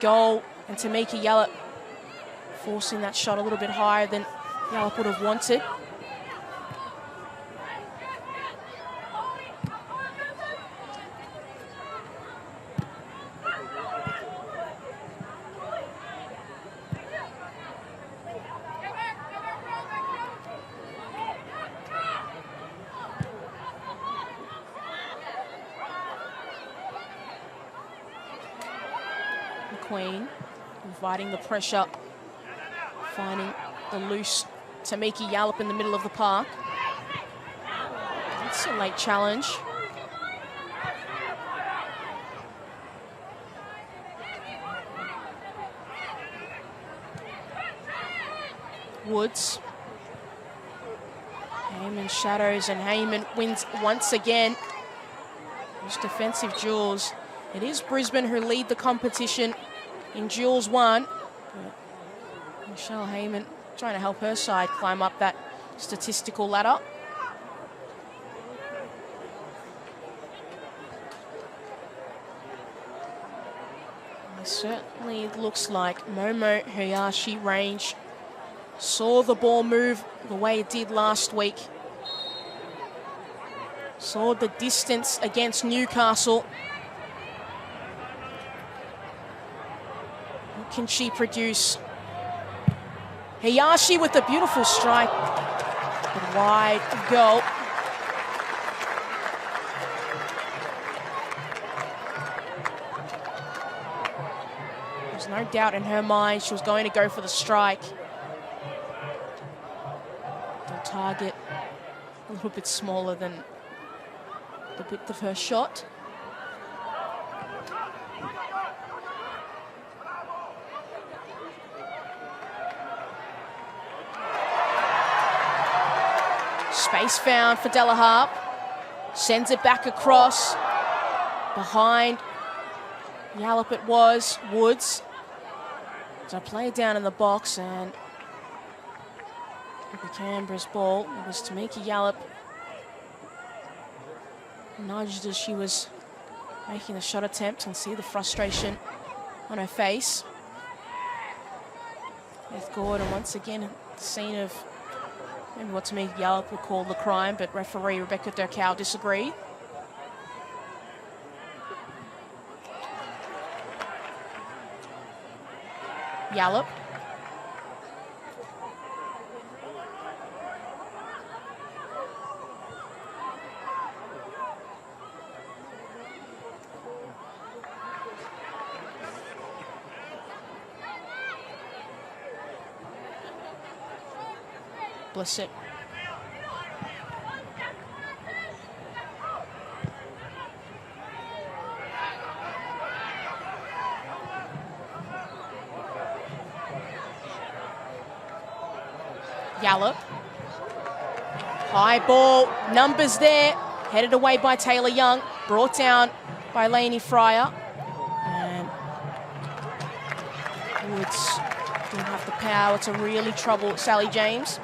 goal, and Tamika Yallop forcing that shot a little bit higher than Yallop would have wanted. Queen inviting the pressure, finding the loose Tamika Yallop in the middle of the park. That's a late challenge. Woods. Heyman shadows, and Heyman wins once again. Those defensive duels. It is Brisbane who lead the competition in duels 1. But Michelle Heyman trying to help her side climb up that statistical ladder. It certainly looks like Momo Hayashi range saw the ball move the way it did last week. Saw the distance against Newcastle. Can she produce? Hayashi with a beautiful strike. A wide goal. There's no doubt in her mind she was going to go for the strike. The target a little bit smaller than the width of her shot. Space found for Della Harp. Sends it back across. Behind Yallop it was. Woods. So play down in the box, and it became Canberra's ball. It was Tamika Yallop. Nudged as she was making the shot attempt, and see the frustration on her face. Beth Gordon once again at the scene of maybe what Tamika Yallop would call the crime, but referee Rebecca Durkow disagreed. Yallop. Blissett. Yallop. High ball, numbers there. Headed away by Taylor Young. Brought down by Lainey Fryer. And Woods didn't have the power to really trouble Sally James.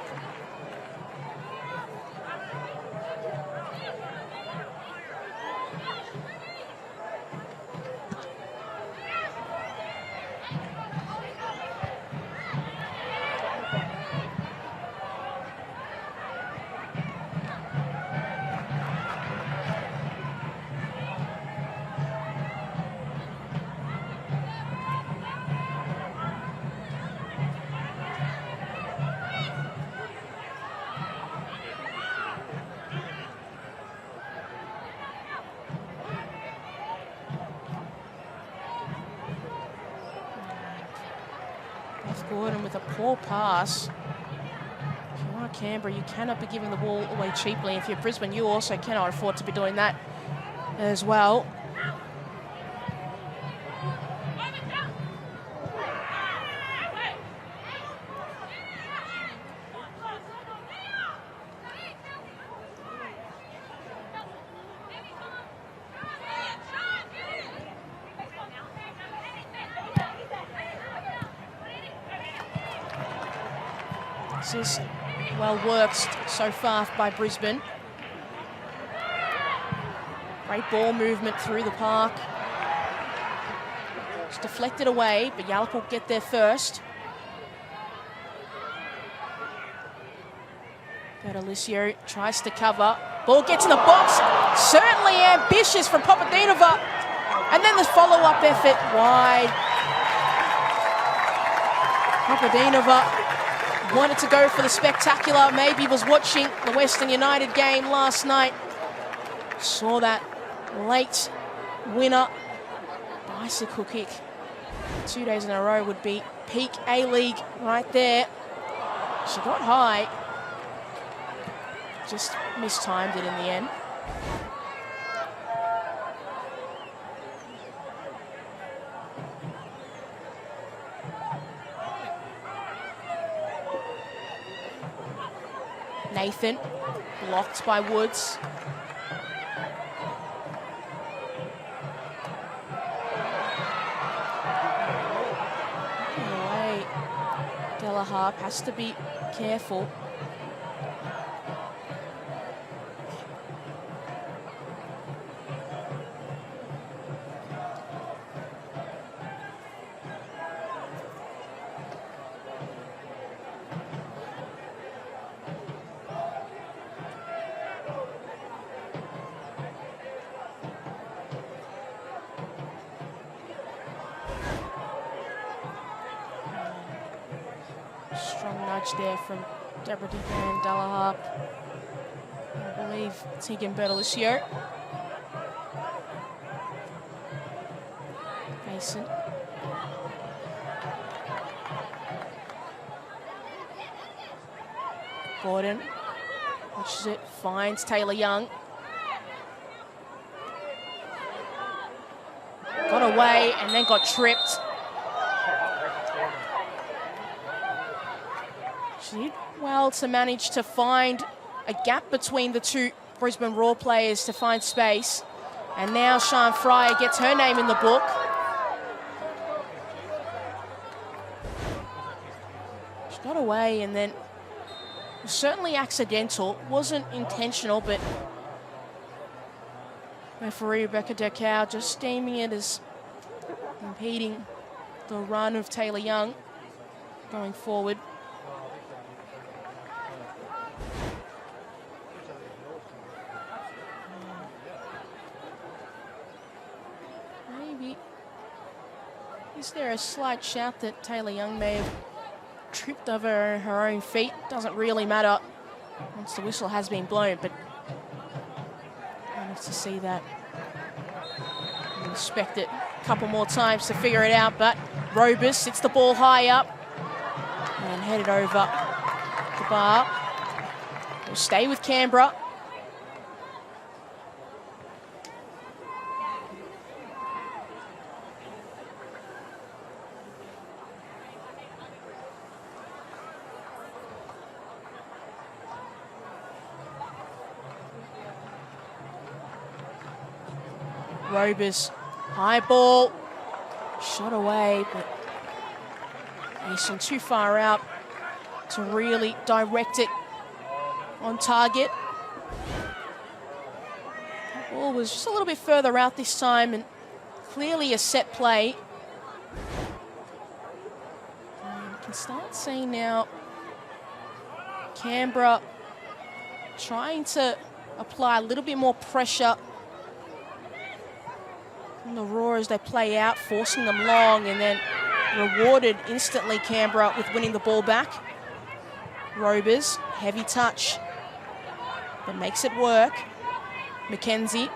Gordon with a poor pass. If you are Canberra, you cannot be giving the ball away cheaply. If you're Brisbane, you also cannot afford to be doing that as well. This is well worked so far by Brisbane. Great ball movement through the park. It's deflected away, but Yallop will get there first. Bertolicio tries to cover. Ball gets in the box. Certainly ambitious from Papadinova. And then the follow-up effort wide. Papadinova wanted to go for the spectacular. Maybe was watching the Western United game last night. Saw that late winner. Bicycle kick. 2 days in a row would be peak A-League right there. She got high. Just mistimed it in the end. Nathan, blocked by Woods. Anyway, Delaharp has to be careful. Strong nudge there from Deborah and Delaharp. I believe Tegan Bertolicio. Mason. Gordon watches it, finds Taylor Young. Got away and then got tripped. She did well to manage to find a gap between the two Brisbane Roar players to find space. And now Sian Fryer gets her name in the book. She got away and then was certainly accidental. Wasn't intentional, but referee Rebecca Decow just deeming it as impeding the run of Taylor Young going forward. Is there a slight shout that Taylor Young may have tripped over her own feet? Doesn't really matter once the whistle has been blown, but I'll have to see that. I'll inspect it a couple more times to figure it out, but Robus hits the ball high up and headed over the bar. We'll stay with Canberra. Robus, high ball, shot away, but Mason too far out to really direct it on target. The ball was just a little bit further out this time and clearly a set play. And you can start seeing now Canberra trying to apply a little bit more pressure on the Roar as they play out, forcing them long, and then rewarded instantly Canberra with winning the ball back. Robers, heavy touch, but makes it work. McKenzie.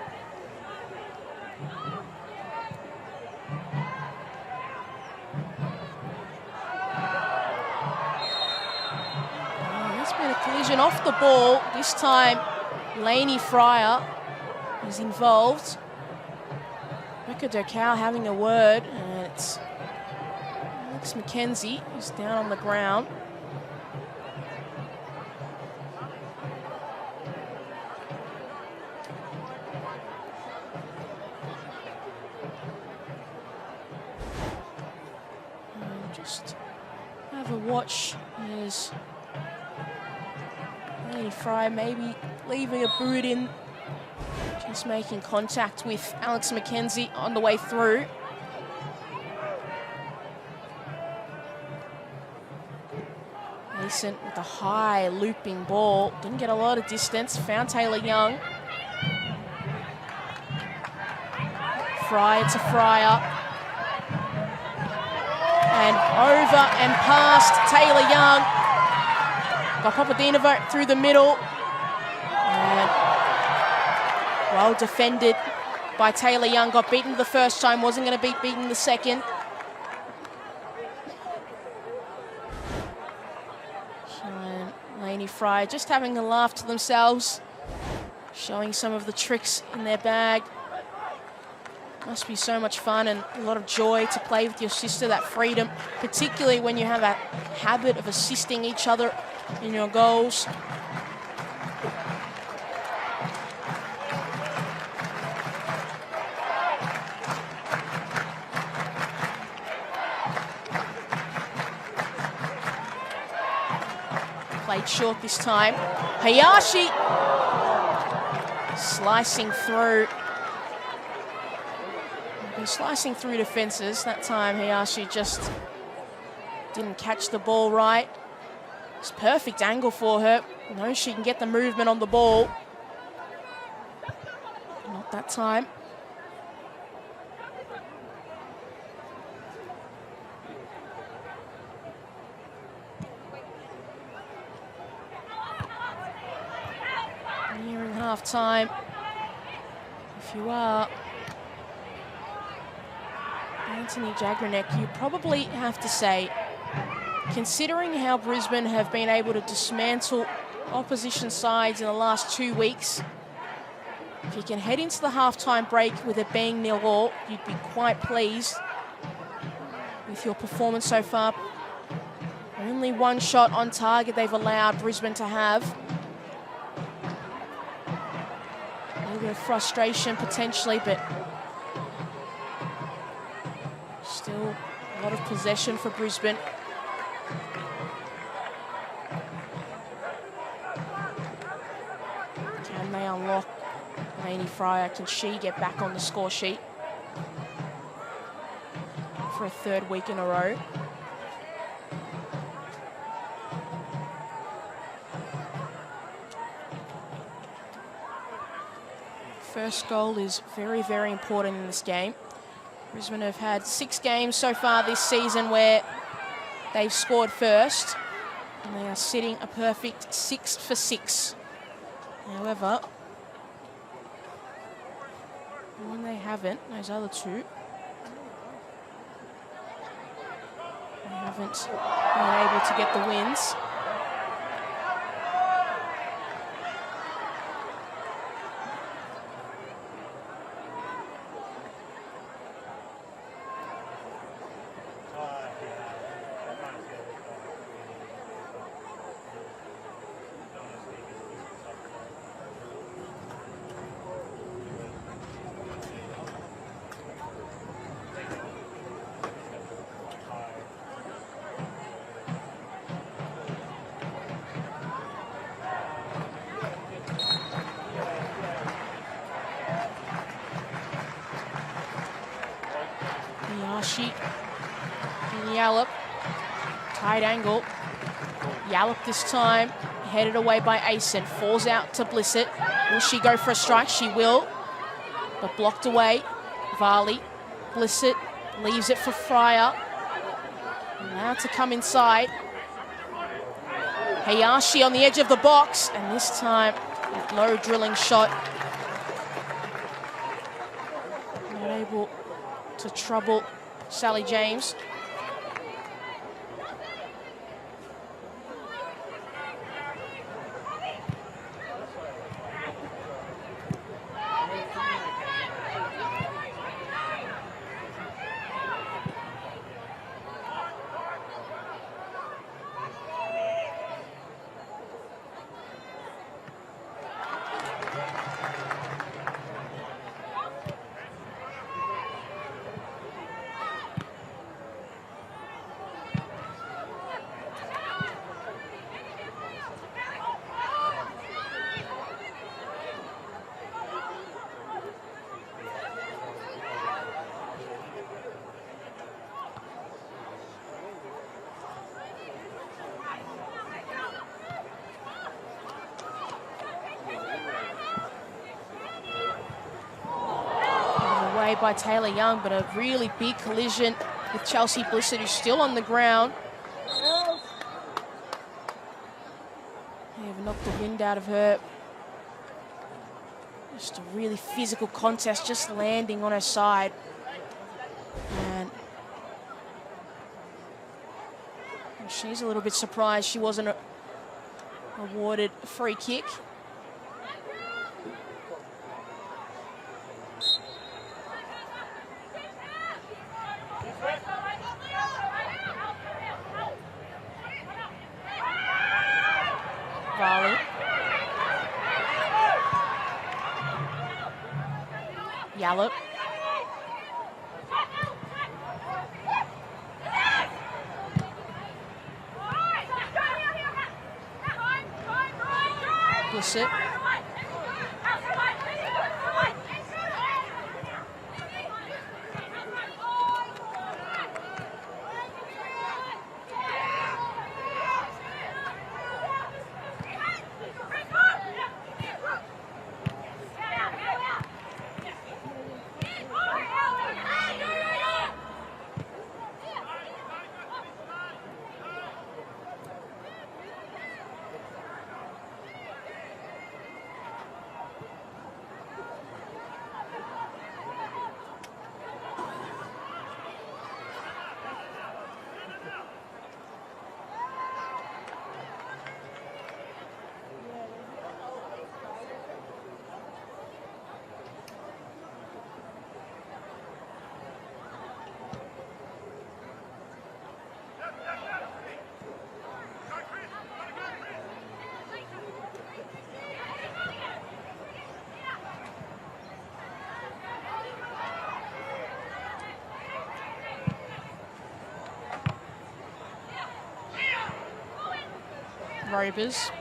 There's been a collision off the ball. This time, Lainey Fryer is involved. Rebecca Decow having a word, and it's Alex McKenzie who's down on the ground. And just have a watch as Lainey Fryer maybe leaving a boot in. Just making contact with Alex McKenzie on the way through. Asen with a high looping ball. Didn't get a lot of distance. Found Taylor Young. Fryer to Fryer. And over and past Taylor Young. Got Papadinova through the middle. And well defended by Taylor Young. Got beaten the first time, wasn't going to be beaten the second. And Lainey Fryer just having a laugh to themselves, showing some of the tricks in their bag. Must be so much fun and a lot of joy to play with your sister, that freedom, particularly when you have a habit of assisting each other in your goals. Played short this time. Hayashi slicing through. Slicing through defences. That time Hayashi just didn't catch the ball right. It's perfect angle for her. Knows she can get the movement on the ball. Not that time. Nearing half time. If you are Anthony Jagranek, you probably have to say, considering how Brisbane have been able to dismantle opposition sides in the last 2 weeks, if you can head into the halftime break with it being 0-0, you'd be quite pleased with your performance so far. Only one shot on target they've allowed Brisbane to have. A little bit of frustration potentially, but still a lot of possession for Brisbane. Can they unlock Lainey Fryer? Can she get back on the score sheet for a third week in a row? First goal is very, very important in this game. Brisbane have had 6 games so far this season where they've scored first, and they are sitting a perfect 6 for 6. However, when they haven't, those other two, they haven't been able to get the wins. Yallop, tight angle. Yallop this time, headed away by Asen, falls out to Blissett. Will she go for a strike? She will, but blocked away. Varley, Blissett leaves it for Fryer. Now to come inside. Hayashi on the edge of the box, and this time, that low drilling shot. Not able to trouble Sally James. by Taylor Young, but a really big collision with Chelsea Blissett, who's still on the ground. They have knocked the wind out of her. Just a really physical contest, just landing on her side. And she's a little bit surprised she wasn't awarded a free kick. Varley. Yallop. Blissett. Rovers.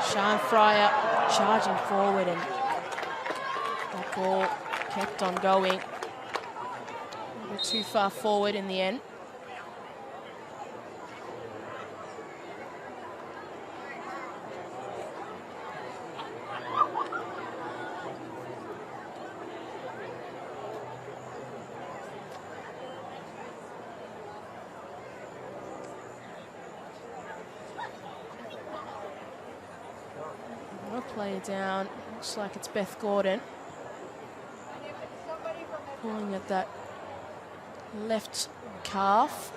Sian Fryer charging forward, and that ball kept on going. A little too far forward in the end. Player down. Looks like it's Beth Gordon. Pulling at that left calf.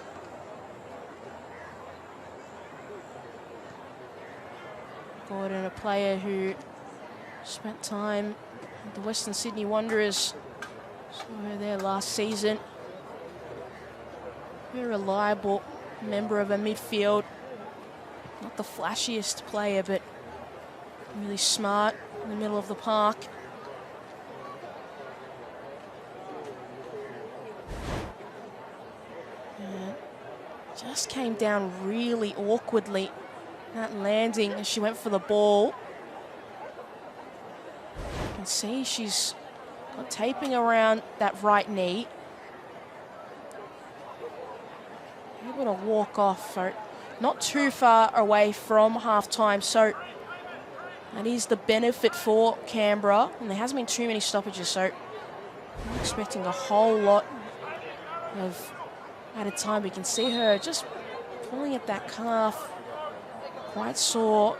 Gordon, a player who spent time at the Western Sydney Wanderers. Saw her there last season. Very reliable member of a midfield. Not the flashiest player, but really smart in the middle of the park. And just came down really awkwardly. That landing as she went for the ball. You can see she's got taping around that right knee. Able to walk off for not too far away from half-time, so that is the benefit for Canberra, and there hasn't been too many stoppages, so I'm expecting a whole lot of added time. We can see her just pulling at that calf, quite sore.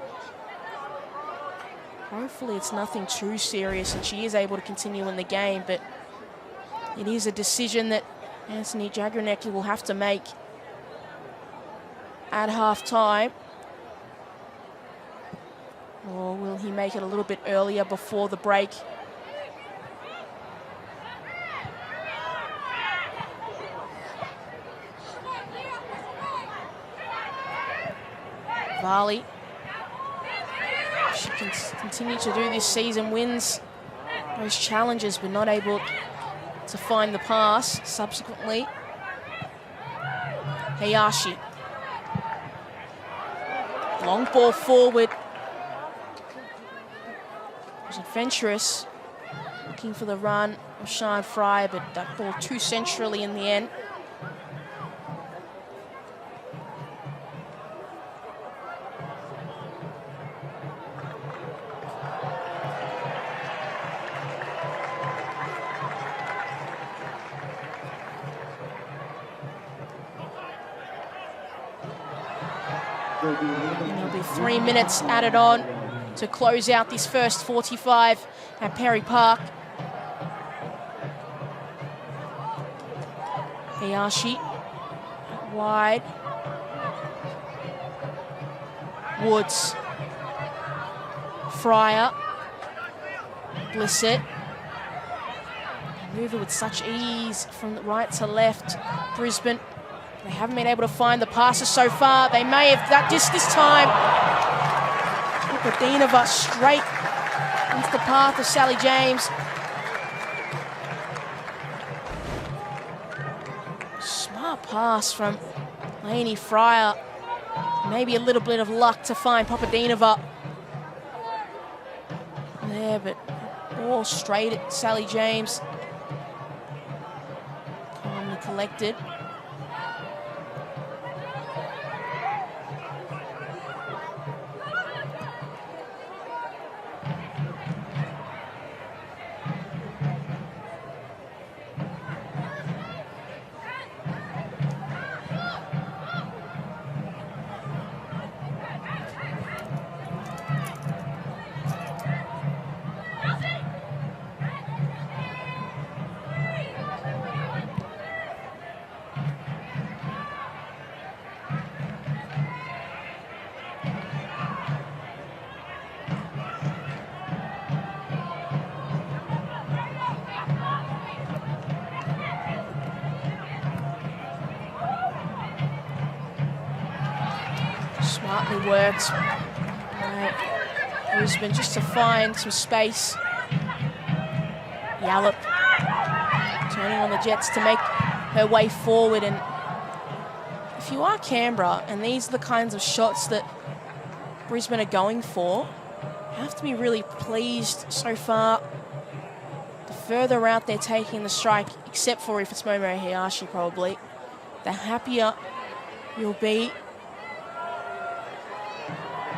Hopefully it's nothing too serious and she is able to continue in the game, but it is a decision that Anthony Jagranecki will have to make at half-time. Or will he make it a little bit earlier before the break? Varley. She can continue to do this season, wins those challenges, but not able to find the pass subsequently. Hayashi. Long ball forward. Adventurous, looking for the run of Sian Fryer, but that ball too centrally in the end. And there'll be 3 minutes added on to close out this first 45 at Perry Park. Hayashi wide. Woods. Fryer. Blissett. Move it with such ease from right to left. Brisbane, they haven't been able to find the passes so far. They may have that just this time. Papadinova straight into the path of Sally James. Smart pass from Lainey Fryer. Maybe a little bit of luck to find Papadinova there, but all straight at Sally James. Calmly collected. Smartly worked. Brisbane just to find some space. Yallop turning on the Jets to make her way forward. And if you are Canberra, and these are the kinds of shots that Brisbane are going for, you have to be really pleased so far. The further out they're taking the strike, except for if it's Momo Hayashi probably, the happier you'll be.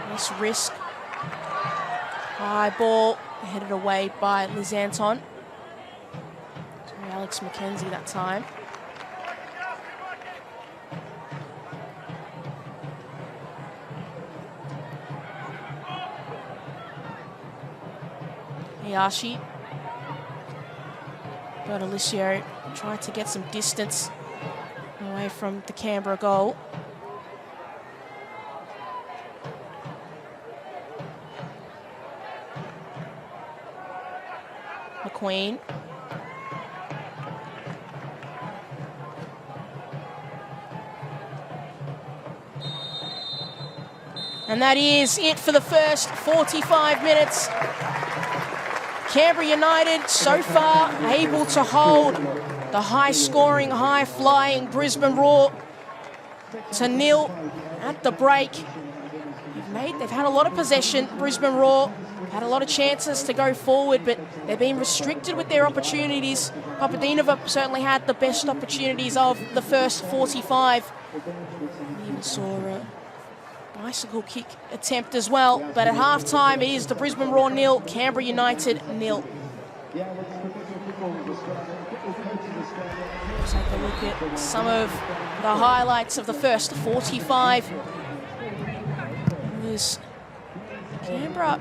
Nice risk. High ball headed away by Liz Anton. Sorry, Alex McKenzie that time. Hayashi. But Alicio tried to get some distance away from the Canberra goal. McQueen. And that is it for the first 45 minutes. Canberra United so far able to hold the high-scoring, high-flying Brisbane Roar to nil at the break. They've had a lot of possession, Brisbane Roar. Had a lot of chances to go forward, but they've been restricted with their opportunities. Papadinova certainly had the best opportunities of the first 45. We even saw a bicycle kick attempt as well. But at halftime, it is the Brisbane Roar nil, Canberra United nil. Take a look at some of the highlights of the first 45. It was Canberra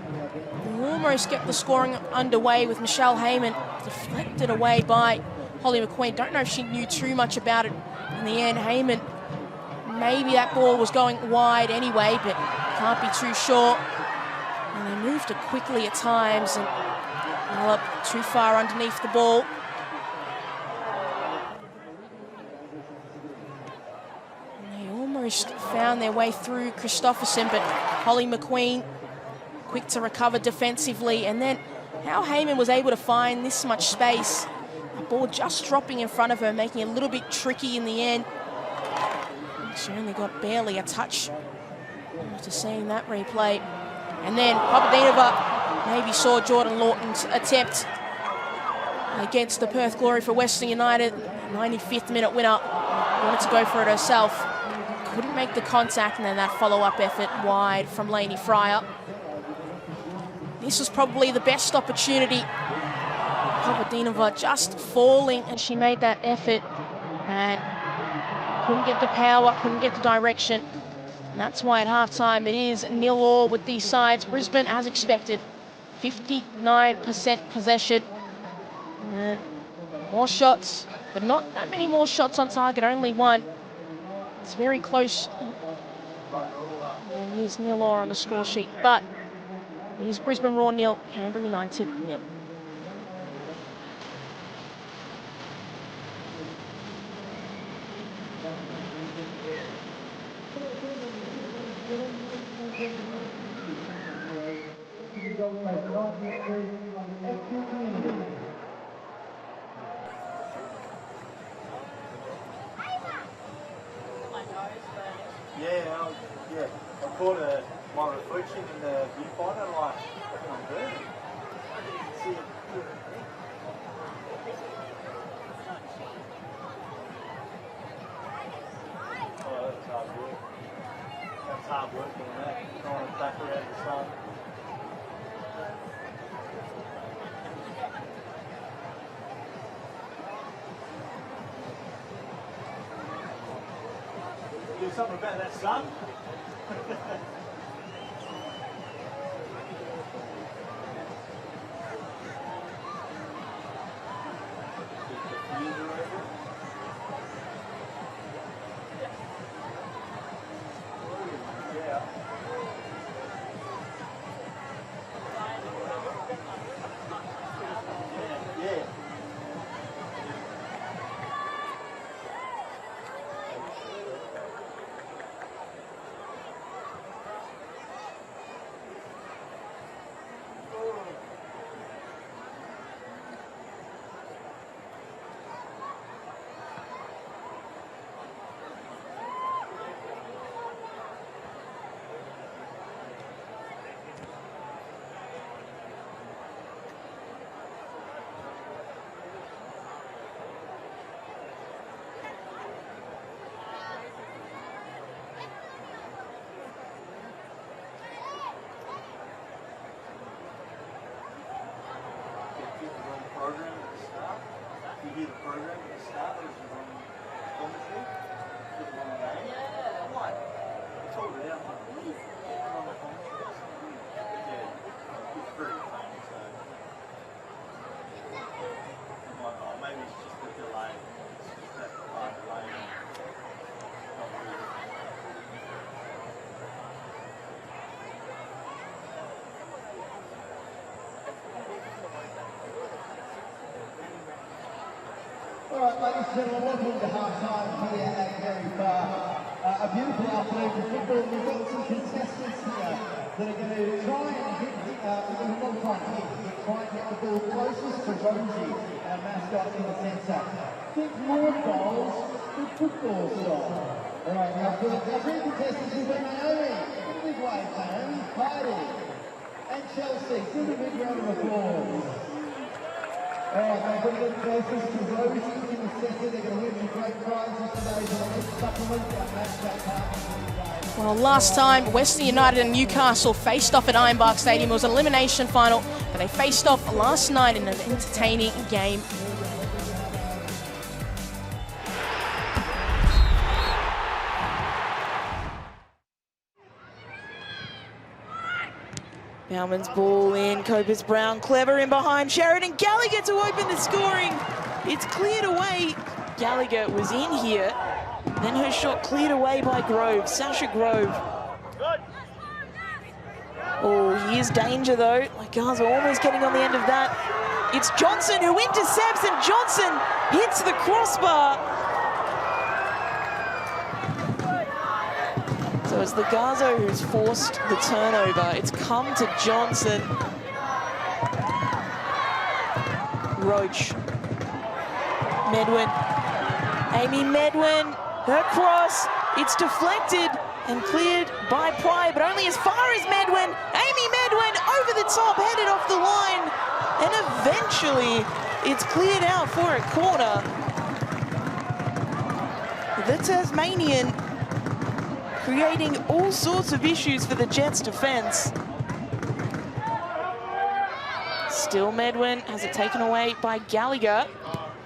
almost get the scoring underway with Michelle Heyman deflected away by Holly McQueen. Don't know if she knew too much about it in the end. Heyman, maybe that ball was going wide anyway, but can't be too sure. And they moved it quickly at times and up too far underneath the ball. And they almost found their way through Christopherson, but Holly McQueen quick to recover defensively, and then how Heyman was able to find this much space. The ball just dropping in front of her, making it a little bit tricky in the end. She only got barely a touch after seeing that replay. And then Papadinova maybe saw Jordan Lawton's attempt against the Perth Glory for Western United. 95th minute winner, wanted to go for it herself. Couldn't make the contact, and then that follow-up effort wide from Lainey Fryer. This was probably the best opportunity. Papadinova just falling, and she made that effort and couldn't get the power, couldn't get the direction. And that's why at halftime it is 0-0 with these sides. Brisbane, as expected, 59% possession. More shots, but not that many more shots on target, only one. It's very close. And here's 0-0 on the score sheet, but here's Brisbane Roar 0, Canberra United 0. Yeah, I caught my reflection in the viewfinder and like, I'm burning. See it. Oh, that's hard work. That's hard work on that. Trying to back around the sun. Do something about that sun. You hear the program at the start, there's the wrong commentary, the wrong name. I'm like, I told it out like a week, wrong commentary or something. But yeah, it's very funny, so. I'm like, oh, maybe it's just a delay. It's just that delay. Not really. All right, ladies and gentlemen, welcome to half-time here at Canberra. A beautiful afternoon for football. We've got some contestants here that are going to try and hit, try and get the ball closest to Rosie, our mascot in the centre. Think more goals than football style. All right, now for the three contestants, we've got Naomi, Midway fan, Heidi, and Chelsea. Give a big round of applause. Alright, they're going to get closest to Rosie in the centre. They're going to win some great prizes today. So let's supplement that match that Well, last time Western United and Newcastle faced off at Ironbark Stadium. It was an elimination final, but they faced off last night in an entertaining game. Bowman's ball in, Copus Brown clever in behind Sheridan. Gallagher to open the scoring. It's cleared away. Gallagher was in here. Then her shot cleared away by Grove, Sasha Grove. Oh, here's danger though. Like Gaza almost getting on the end of that. It's Johnson who intercepts and Johnson hits the crossbar. So it's the Garzo who's forced the turnover. It's come to Johnson. Roach. Medwin. Amy Medwin. Her cross. It's deflected and cleared by Pryor, but only as far as Medwin. Amy Medwin over the top, headed off the line. And eventually it's cleared out for a corner. The Tasmanian creating all sorts of issues for the Jets' defense. Still Medwin has it taken away by Gallagher.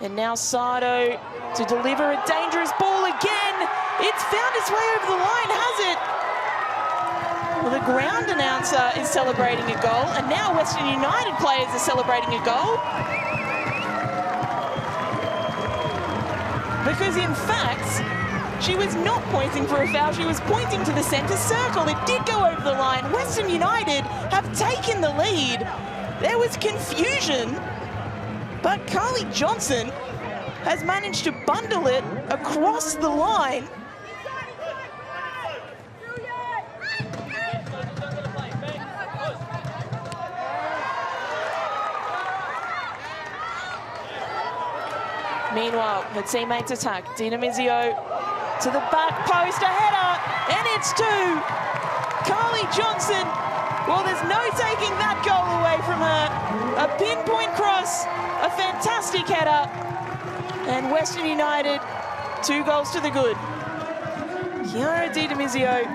And now Sardo to deliver a dangerous ball again. It's found its way over the line, has it? Well, the ground announcer is celebrating a goal, and now Western United players are celebrating a goal. Because in fact, she was not pointing for a foul, she was pointing to the centre circle. It did go over the line. Western United have taken the lead. There was confusion, but Carly Johnson has managed to bundle it across the line. Meanwhile, her teammates attack. Dina Mizio to the back post, a header, and it's 2. Carly Johnson, well, there's no taking that goal away from her. A pinpoint cross, a fantastic header, and Western United, 2 goals to the good. Chiara Dina Mizio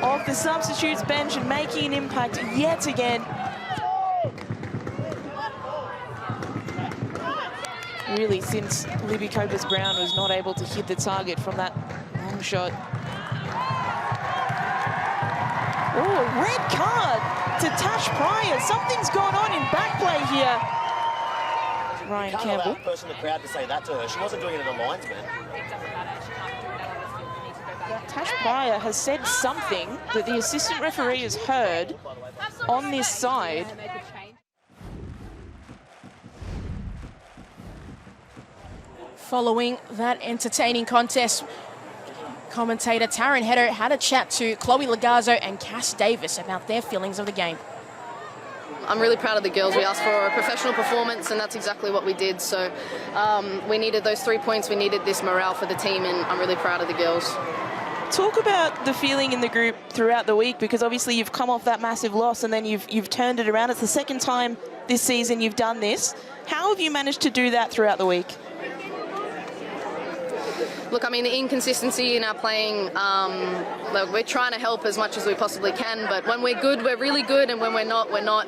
off the substitutes bench and making an impact yet again. Really, since Libby Copus-Brown was not able to hit the target from that long shot. Oh, a red card to Tash Pryor. Something's gone on in back play here. Ryan Campbell. Can't allow a person in the crowd to say that to her. She wasn't doing it in the linesman. Tash Pryor has said something that the assistant referee has heard on this side. Following that entertaining contest, commentator Taryn Heder had a chat to Chloe Lagazzo and Cass Davis about their feelings of the game. I'm really proud of the girls. We asked for a professional performance, and that's exactly what we did. So we needed those 3 points. We needed this morale for the team, and I'm really proud of the girls. Talk about the feeling in the group throughout the week, because obviously you've come off that massive loss and then you've turned it around. It's the second time this season you've done this. How have you managed to do that throughout the week? Look, I mean, the inconsistency in our playing, look, we're trying to help as much as we possibly can, but when we're good, we're really good, and when we're not, we're not.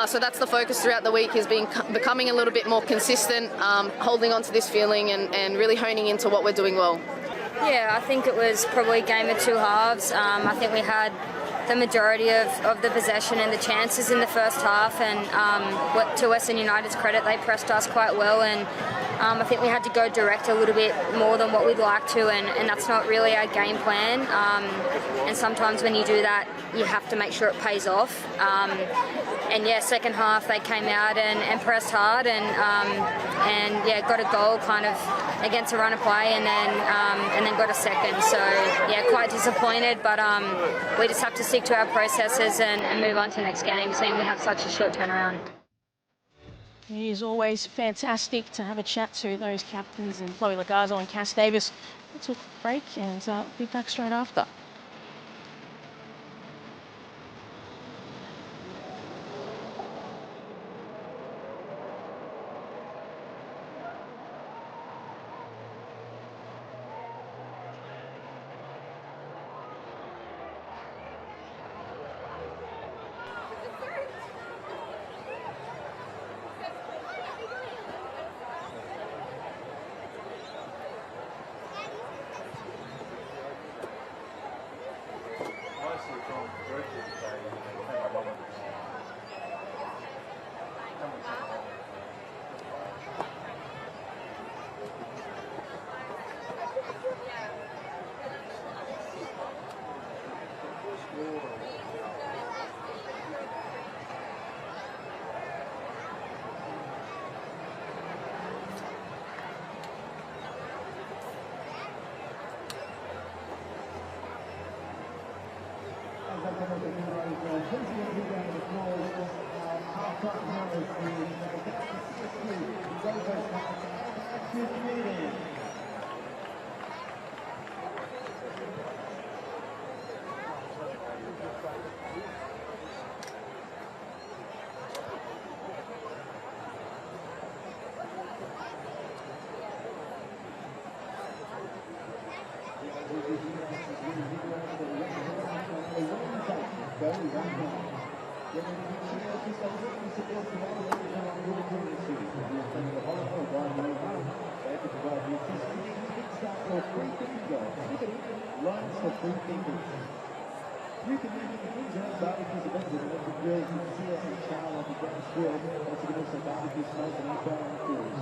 So that's the focus throughout the week, is becoming a little bit more consistent, holding on to this feeling and really honing into what we're doing well. Yeah, I think it was probably a game of 2 halves. I think we had the majority of the possession and the chances in the first half, and to Western United's credit, they pressed us quite well, and I think we had to go direct a little bit more than what we'd like to, and that's not really our game plan. And sometimes when you do that, you have to make sure it pays off. And yeah, second half they came out and pressed hard, and yeah, got a goal kind of against a run of play, and then got a second. So yeah, quite disappointed, but we just have to stick to our processes and move on to the next game, seeing we have such a short turnaround. It is always fantastic to have a chat to those captains, and Chloe Lagazzo and Cass Davis. We'll take a break and be back straight after. You can make the things out of barbecues events with electric grills. You can see it in the channel like a gas grill. Also, you can also barbecue smoke and air frying the grills.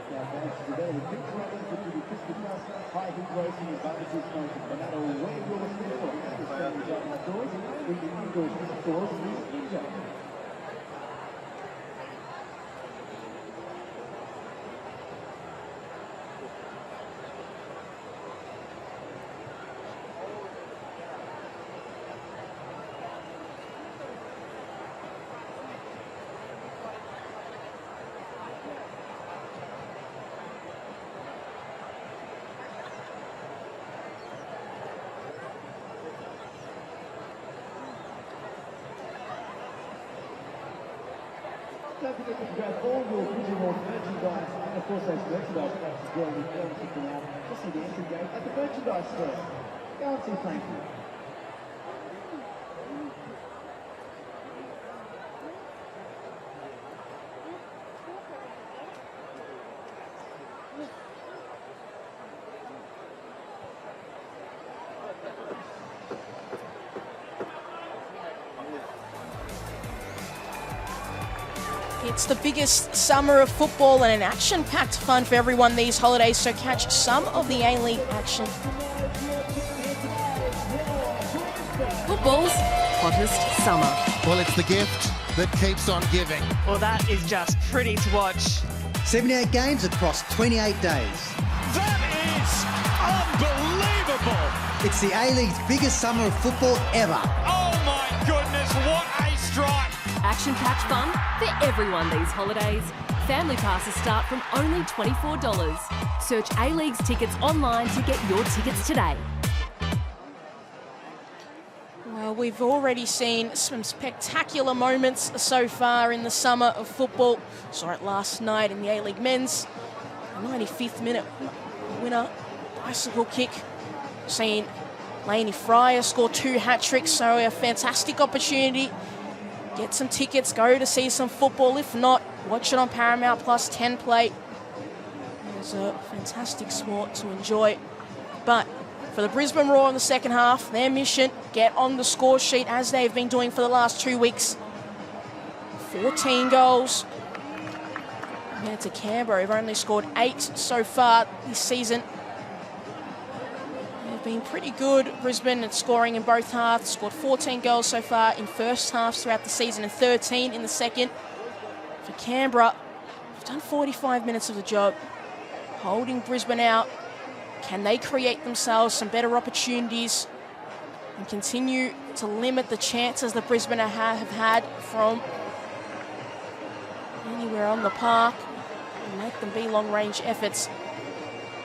Advantages available. Quick runners, which will be crispy crust, high heat roasting and barbecue smoking. No matter where you're listening from, this family's out outdoors. Bring the indoors indoors and use Ninja. Don't forget to grab all your visual merchandise and of course those merchandise packs as well. We've got them kicking out just see the entry gate at the merchandise store. Go and see Frankie. It's the biggest summer of football and an action-packed fun for everyone these holidays, so catch some of the A-League action. Football's hottest summer. Well, it's the gift that keeps on giving. Well, that is just pretty to watch. 78 games across 28 days. That is unbelievable! It's the A-League's biggest summer of football ever. Oh my goodness, what a strike! Action-packed fun for everyone these holidays. Family passes start from only $24. Search A-League's tickets online to get your tickets today. Well, we've already seen some spectacular moments so far in the summer of football. Saw it last night in the A-League men's 95th minute winner, bicycle kick. Seen Laney Fryer score 2 hat-tricks, so a fantastic opportunity. Get some tickets, go to see some football. If not, watch it on Paramount Plus 10 Play. It's a fantastic sport to enjoy. But for the Brisbane Roar in the second half, their mission, get on the score sheet as they've been doing for the last 2 weeks. 14 goals. Compared to Canberra, who've only scored 8 so far this season. Been pretty good, Brisbane, at scoring in both halves. Scored 14 goals so far in first halves throughout the season and 13 in the second. For Canberra, they've done 45 minutes of the job, holding Brisbane out. Can they create themselves some better opportunities and continue to limit the chances that Brisbane have had from anywhere on the park and make them be long-range efforts?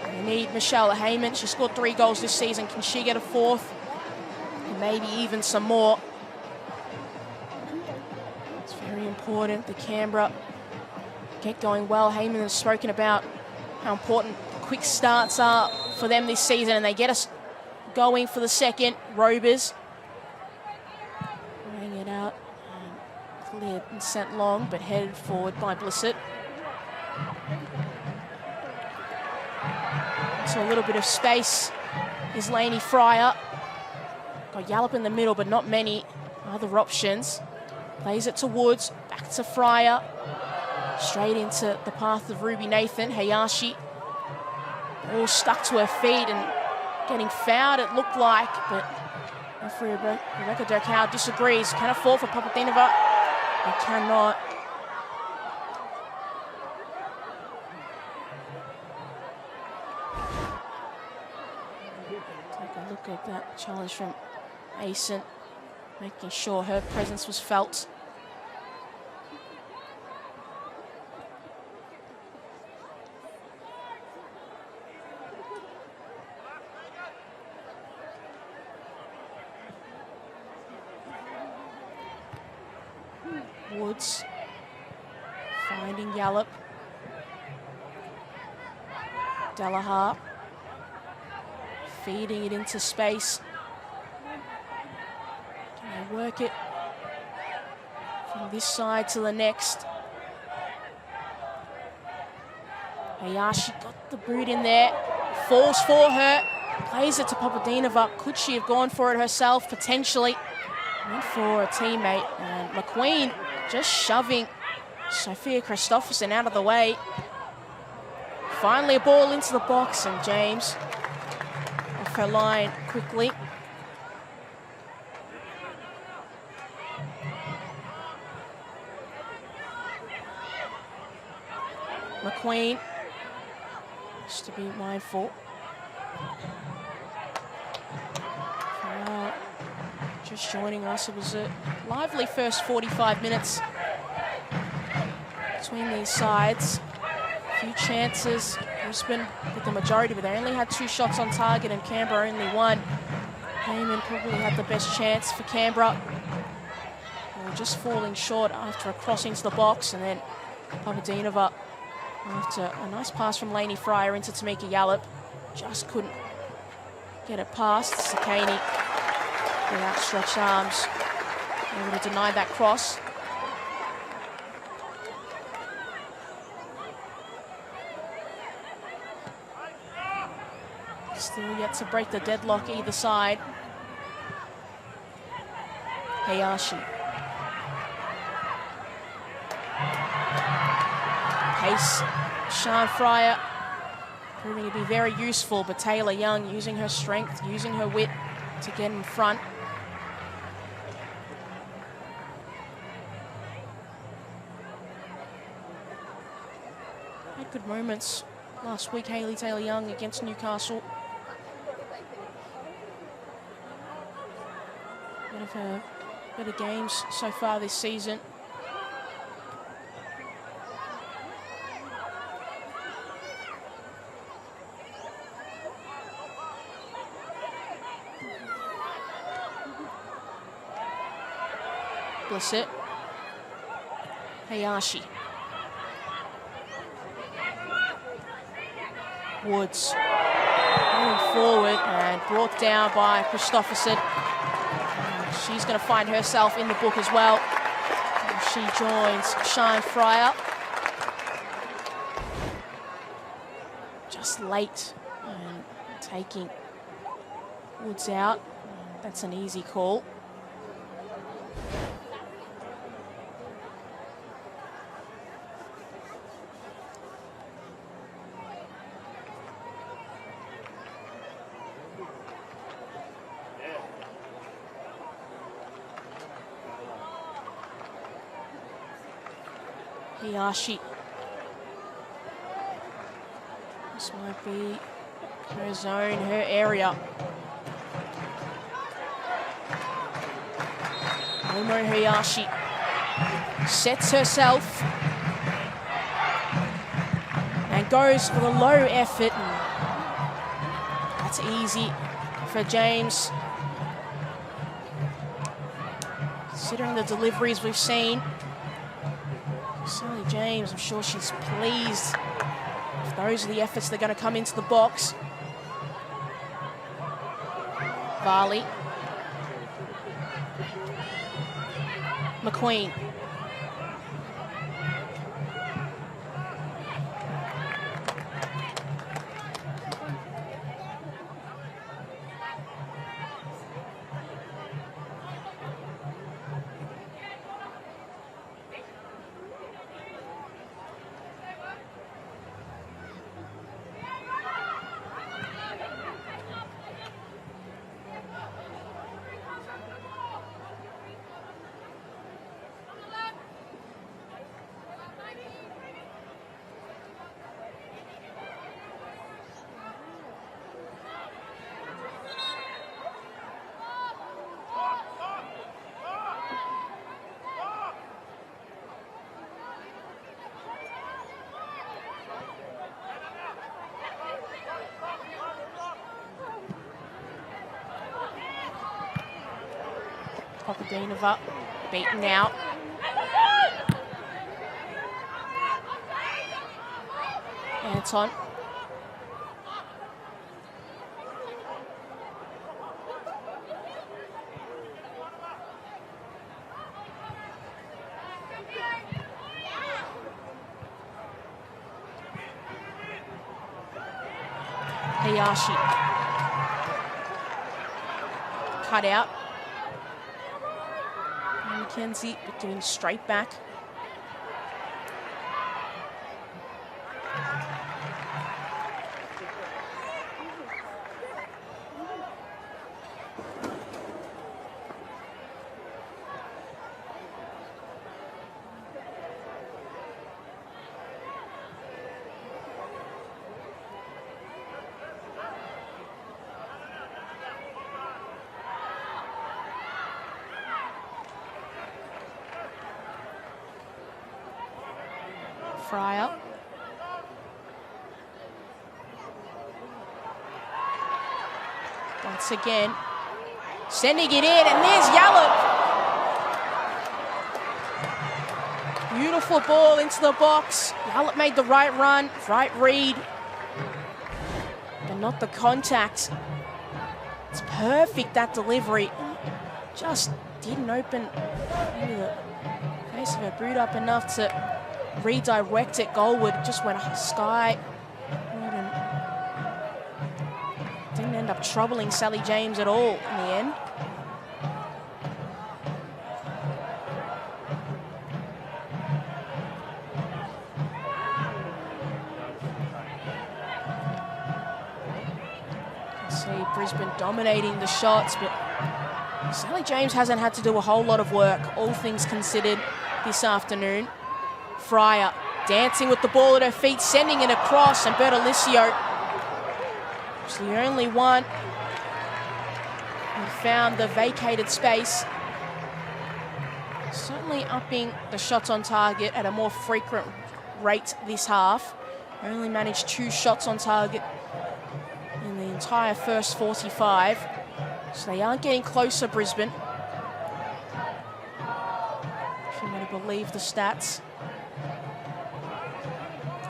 They need Michelle Heyman. She scored 3 goals this season. Can she get a 4th? And maybe even some more. It's very important that Canberra get going well. Heyman has spoken about how important quick starts are for them this season, and they get us going for the second. Rovers laying it out, cleared and sent long, but headed forward by Blissett. So a little bit of space is Laney Fryer. Got Yallop in the middle, but not many other options. Plays it to Woods, back to Fryer. Straight into the path of Ruby Nathan. Hayashi, all stuck to her feet and getting fouled, it looked like, but referee Rebecca Durkow disagrees. Can it fall for Papatinova? It cannot. Look at that challenge from Asen, making sure her presence was felt. Woods finding Yallop. Delahar feeding it into space. Can they work it from this side to the next? Hayashi got the boot in there, falls for her, plays it to Papatinova. Could she have gone for it herself? Potentially. in for a teammate, and McQueen just shoving Sophia Christopherson out of the way. Finally a ball into the box, and James off her line quickly. McQueen, just to be mindful. Just joining us, it was a lively first 45 minutes between these sides. A few chances, Brisbane with the majority, but they only had 2 shots on target and Canberra only 1. Heyman probably had the best chance for Canberra. They were just falling short after a cross into the box, and then Papadinova, after a nice pass from Lainey Fryer into Tamika Yallop, just couldn't get it past. Sakani with outstretched arms, able to deny that cross. Still yet to break the deadlock either side. Hayashi. Pace, Sian Fryer proving to be very useful, but Taylor Young using her strength, using her wit to get in front. Had good moments last week, Hayley Taylor Young against Newcastle. One of her better games so far this season. Blissett. Hayashi. Woods going forward and brought down by Christopherson. She's going to find herself in the book as well. And she joins Sian Fryer. Just late and taking Woods out. That's an easy call. Hayashi. This might be her zone, her area. Momo Hayashi sets herself and goes for the low effort. And that's easy for James. Considering the deliveries we've seen, Sally James, I'm sure she's pleased if those are the efforts that are going to come into the box. Varley. McQueen. Papadinova beaten out. Anton. Hayashi. Cut out. McKenzie, but doing straight back. Fryer. Once again, sending it in, and there's Yallop. Beautiful ball into the box. Yallop made the right run, right read, but not the contact. It's perfect, that delivery. Just didn't open maybe the face of her boot up enough to redirect it goalward. Just went sky. Didn't end up troubling Sally James at all in the end. You can see Brisbane dominating the shots, but Sally James hasn't had to do a whole lot of work, all things considered, this afternoon. Fryer dancing with the ball at her feet, sending it across, and Bertolicio was the only one who found the vacated space. Certainly upping the shots on target at a more frequent rate this half. Only managed 2 shots on target in the entire first 45. So they are getting closer, Brisbane, if you want to believe the stats.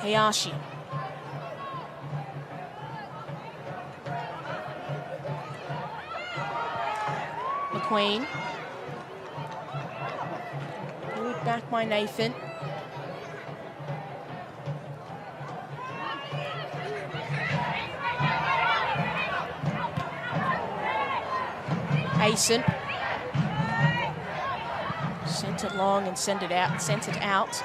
Hayashi. McQueen. Pulled back by Nathan. Asen. Sent it long and sent it out.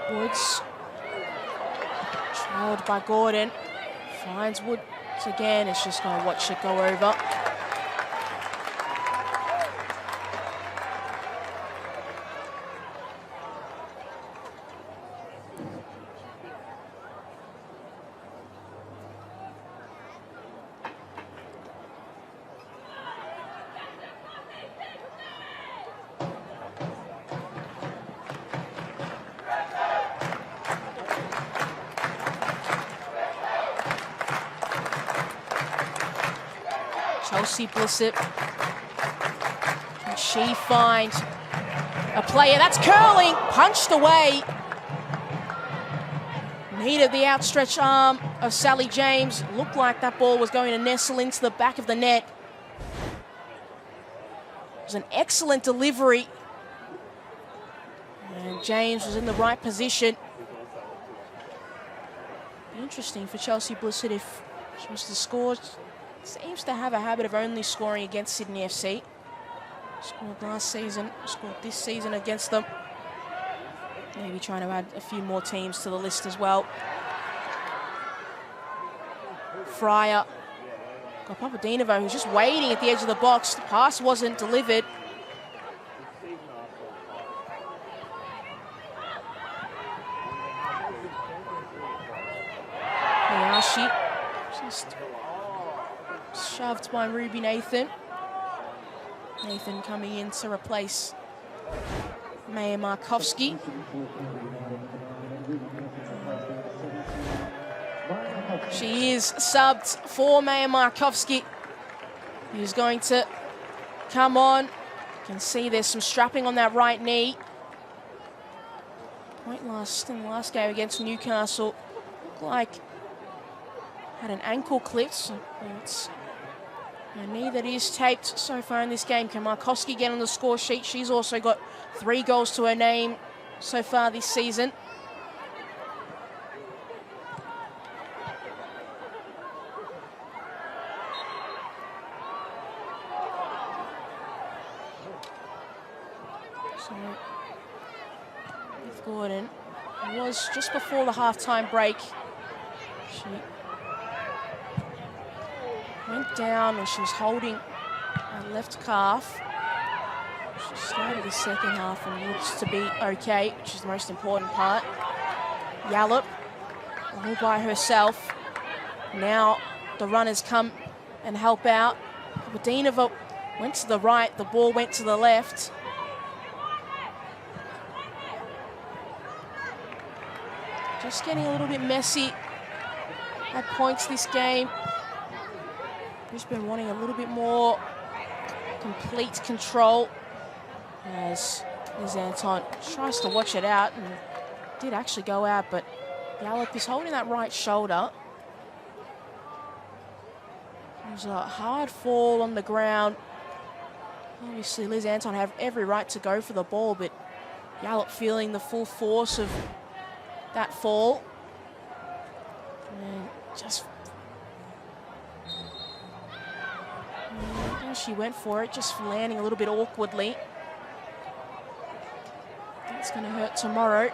Woods, trailed by Gordon, finds Woods again. It's just going to watch it go over. Chelsea Blissett. Can she find a player that's curling? Punched away. Needed the outstretched arm of Sally James. Looked like that ball was going to nestle into the back of the net. It was an excellent delivery. And James was in the right position. Be interesting for Chelsea Blissett if she was to score. Seems to have a habit of only scoring against Sydney FC. Scored last season, scored this season against them. Maybe trying to add a few more teams to the list as well. Fryer. Got Papadinovo, who's just waiting at the edge of the box. The pass wasn't delivered. Hayashi just shoved by Ruby Nathan. Nathan coming in to replace Maya Markovsky. She is subbed for Maya Markovsky, who's going to come on. You can see there's some strapping on that right knee. Point in the last game against Newcastle, looked like had an ankle clipped. So it's a knee that is taped so far in this game. Can Markovsky get on the score sheet? She's also got 3 goals to her name so far this season. So, with Gordon, it was just before the halftime break. She went down and she was holding her left calf. She started the second half and looks to be okay, which is the most important part. Yallop, all by herself. Now the runners come and help out. Wadinova went to the right, the ball went to the left. Just getting a little bit messy at points this game. Brisbane wanting a little bit more complete control as Liz Anton tries to watch it out and did actually go out, but Yallop is holding that right shoulder. It was a hard fall on the ground. Obviously Liz Anton have every right to go for the ball, but Yallop feeling the full force of that fall. And just she went for it, just landing a little bit awkwardly. That's going to hurt tomorrow.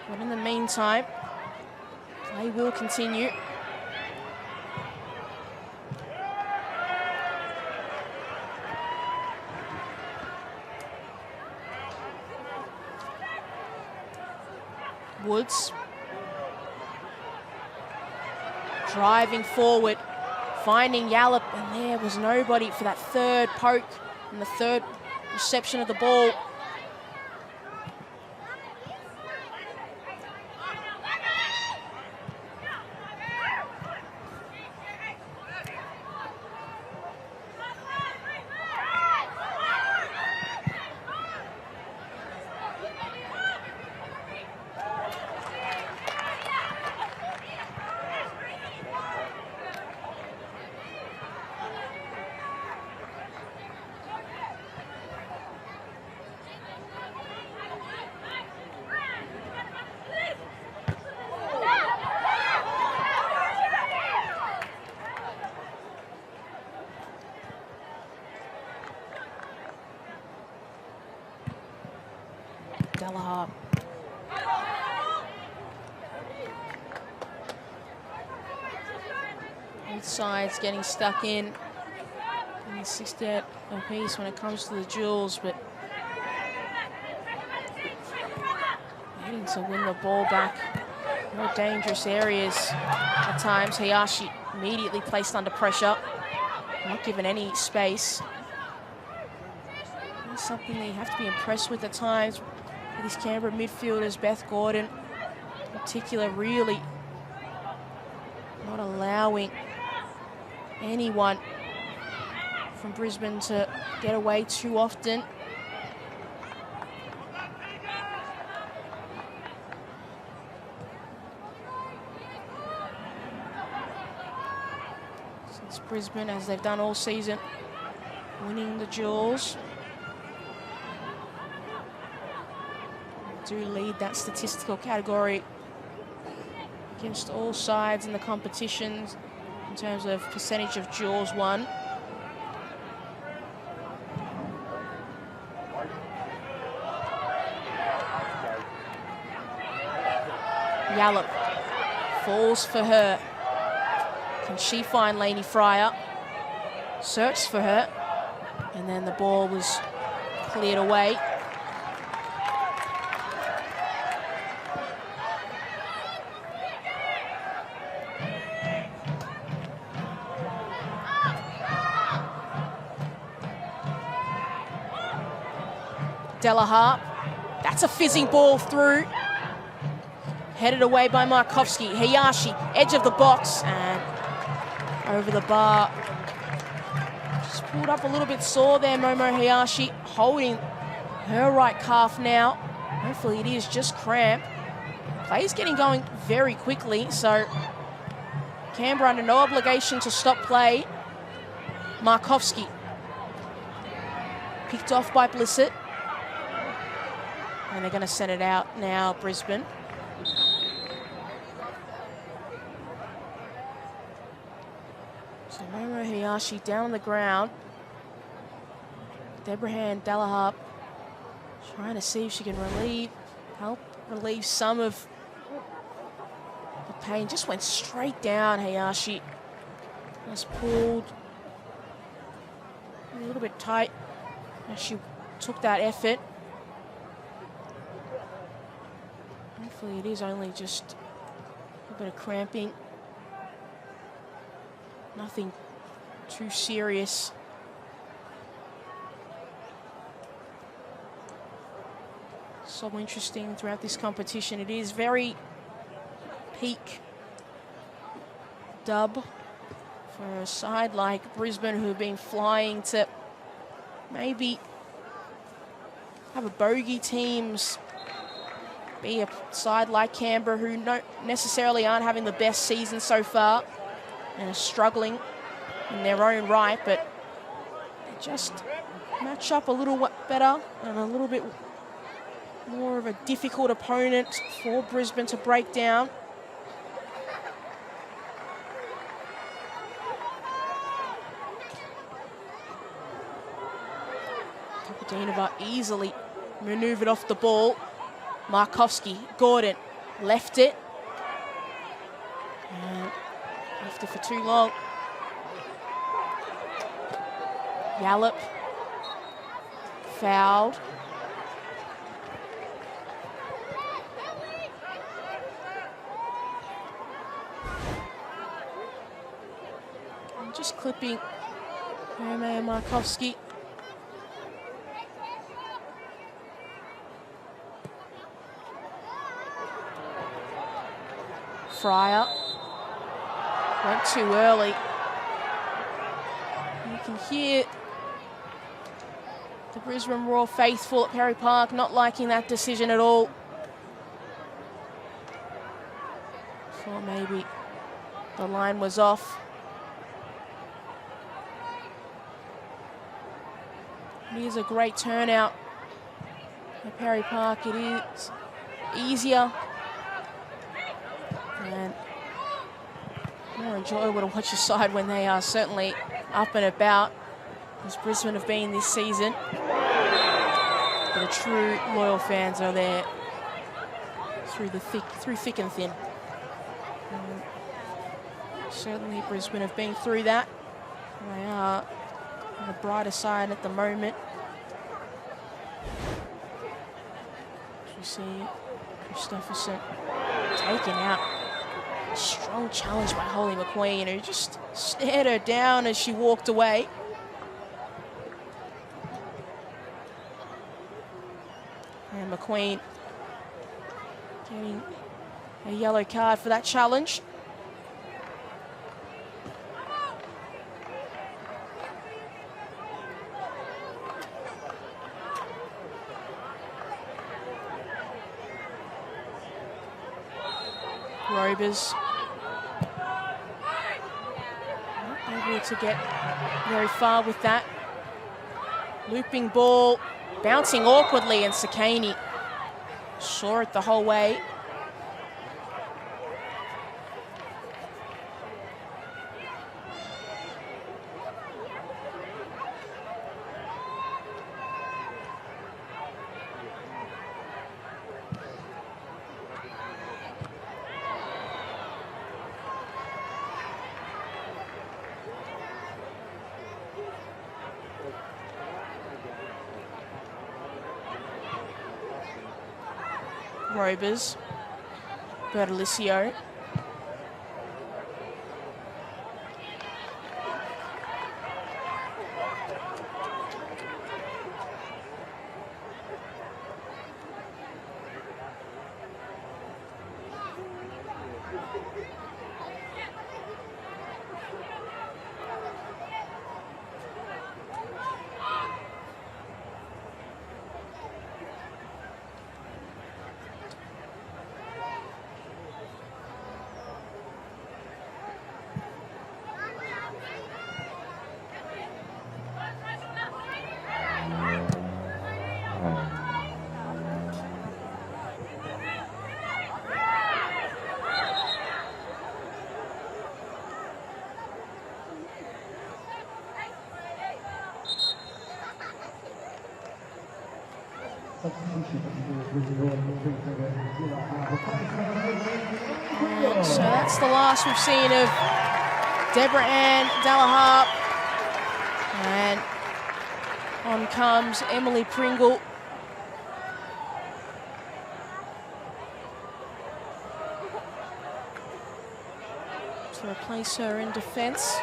But in the meantime, play will continue. Woods driving forward, finding Yallop, and there was nobody for that third poke and the third reception of the ball. Delahar. Both sides getting stuck in 68 apiece when it comes to the duels, but needing to win the ball back. More dangerous areas at times. Hayashi immediately placed under pressure, not given any space. That's something that you have to be impressed with at times. These Canberra midfielders, Beth Gordon in particular, really not allowing anyone from Brisbane to get away too often. Since Brisbane, as they've done all season, winning the duels, do lead that statistical category against all sides in the competitions in terms of percentage of duels won. Yallop falls for her. Can she find Lainey Fryer? Searched for her, and then the ball was cleared away. Delaharp. That's a fizzing ball through. Headed away by Markovski. Hayashi, edge of the box, and over the bar. Just pulled up a little bit sore there, Momo Hayashi, holding her right calf now. Hopefully it is just cramp. Play's getting going very quickly, so Canberra under no obligation to stop play. Markovski. Picked off by Blissett. And they're going to send it out now, Brisbane. So Momo Hayashi down on the ground. Debrahan Delaharp trying to see if she can help relieve some of the pain. Just went straight down, Hayashi. Was pulled a little bit tight as she took that effort. Hopefully it is only just a bit of cramping. Nothing too serious. So interesting throughout this competition. It is very peak dub for a side like Brisbane, who have been flying to maybe have a bogey teams, be a side like Canberra who don't necessarily aren't having the best season so far and are struggling in their own right, but they just match up a little better and a little bit more of a difficult opponent for Brisbane to break down. Papadinova easily manoeuvred off the ball. Markovski, Gordon, left it. And left it for too long. Yallop, fouled. I'm just clipping Romeo Markovski. Fryer went too early. You can hear the Brisbane Roar faithful at Perry Park not liking that decision at all. Thought maybe the line was off. It is a great turnout at Perry Park. It is easier and more enjoyable to watch your side when they are certainly up and about, as Brisbane have been this season. But the true loyal fans are there through thick and thin. And certainly Brisbane have been through that. They are on the brighter side at the moment. You see Christopherson taken out. Strong challenge by Holly McQueen, who just stared her down as she walked away. And McQueen getting a yellow card for that challenge. Rovers not able to get very far with that. Looping ball, bouncing awkwardly, and Sakani saw it the whole way. Rovers, Bertolicio. And so that's the last we've seen of Deborah Ann Delaharp. And on comes Emily Pringle. To replace her in defence.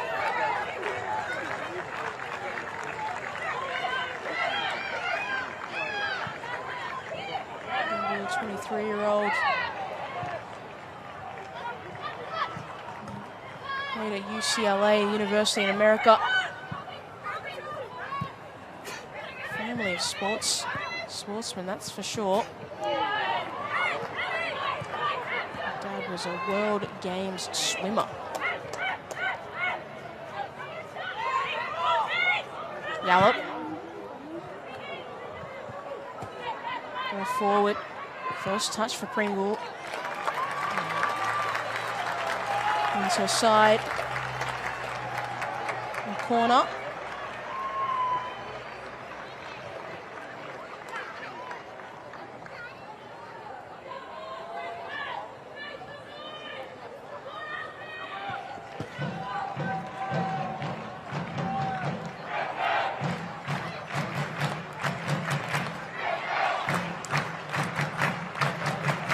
23-year-old. Played at UCLA, University in America. Family of sportsmen, that's for sure. Dad was a World Games swimmer. Gallop. Go forward. First touch for Pringle. Into her side. In the corner.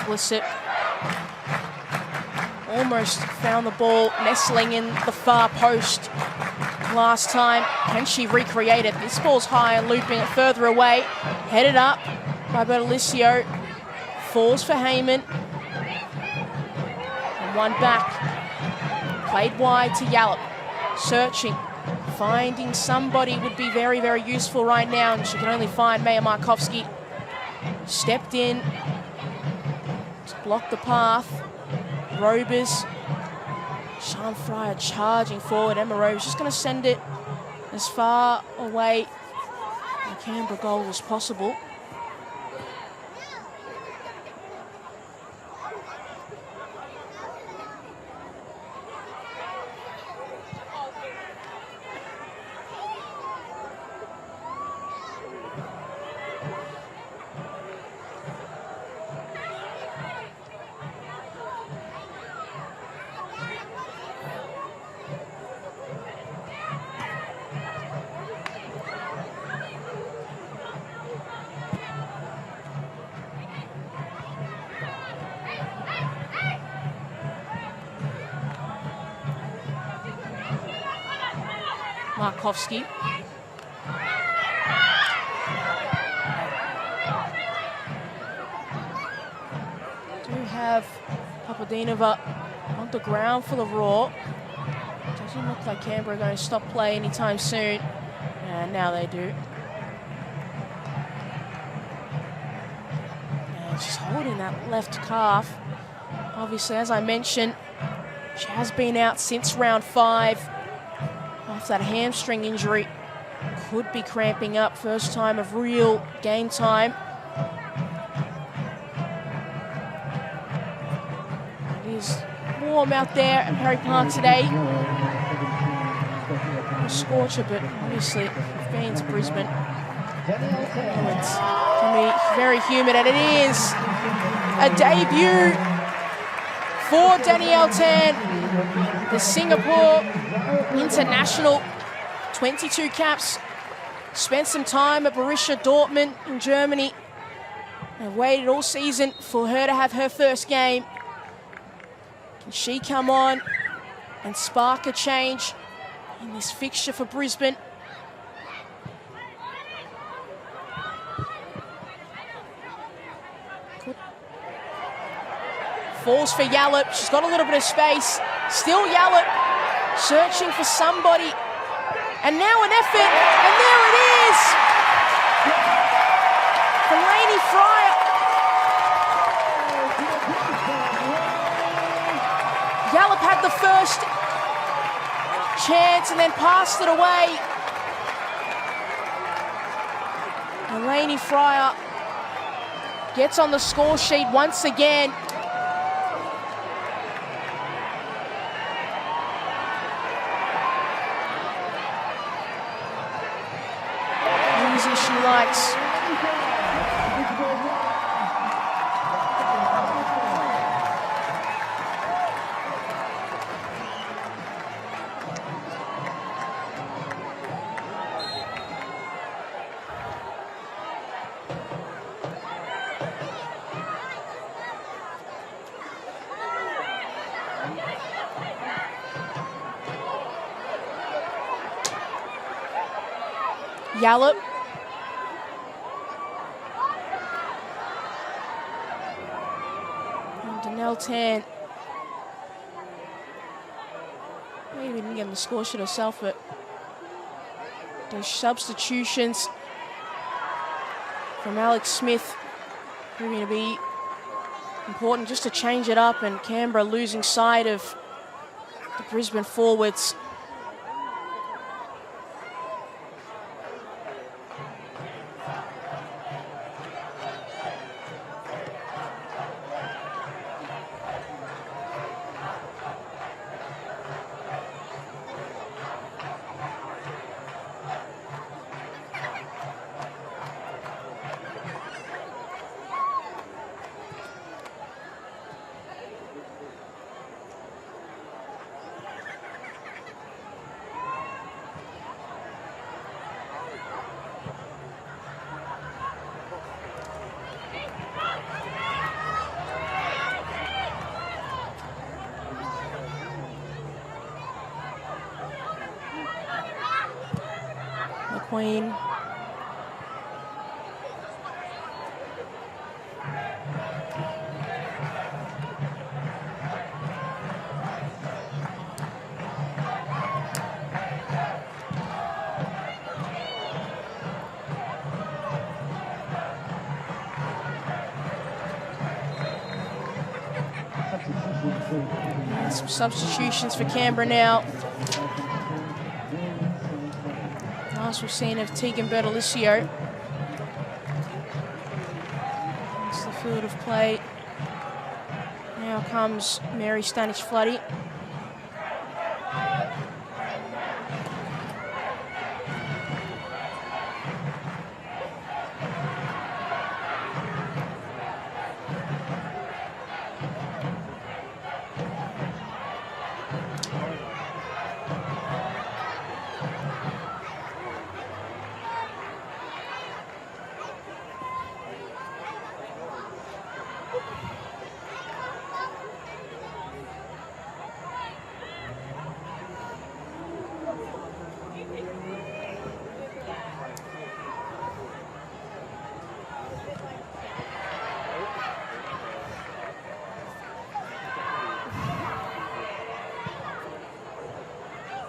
Blissett almost found the ball nestling in the far post last time. Can she recreate it? This ball's high and looping it further away. Headed up by Bertolicio. Falls for Heyman. And one back. Played wide to Yallop. Searching. Finding somebody would be very, very useful right now. And she can only find Maya Markovski. Stepped in. Block the path. Robers. Sian Fryer charging forward. Emma Robers just going to send it as far away from the Canberra goal as possible. Markovski. Do have Papadinova on the ground for the Raw. Doesn't look like Canberra are going to stop play anytime soon. And now they do. And she's holding that left calf. Obviously, as I mentioned, she has been out since round 5. That hamstring injury, could be cramping up. First time of real game time. It is warm out there at Perry Park today. A scorcher, but obviously we've been to Brisbane. It's going to be very humid, and it is a debut for Danielle Tan, the Singapore international. 22 caps. Spent some time at Borussia Dortmund in Germany. And waited all season for her to have her first game. Can she come on and spark a change in this fixture for Brisbane? Good. Falls for Yallop. She's got a little bit of space. Still Yallop. Searching for somebody. And now an effort. And there it is. For Lainey Fryer. Yallop had the first chance and then passed it away. And Lainey Fryer gets on the score sheet once again. She likes. Yallop. And Danelle Tan. Maybe didn't get him the score sheet herself, but those substitutions from Alex Smith proving to be important just to change it up, and Canberra losing sight of the Brisbane forwards. McQueen. Some substitutions for Canberra now. Last we've seen of Tegan Bertolicio. It's the field of play. Now comes Mary Stanish-Floody.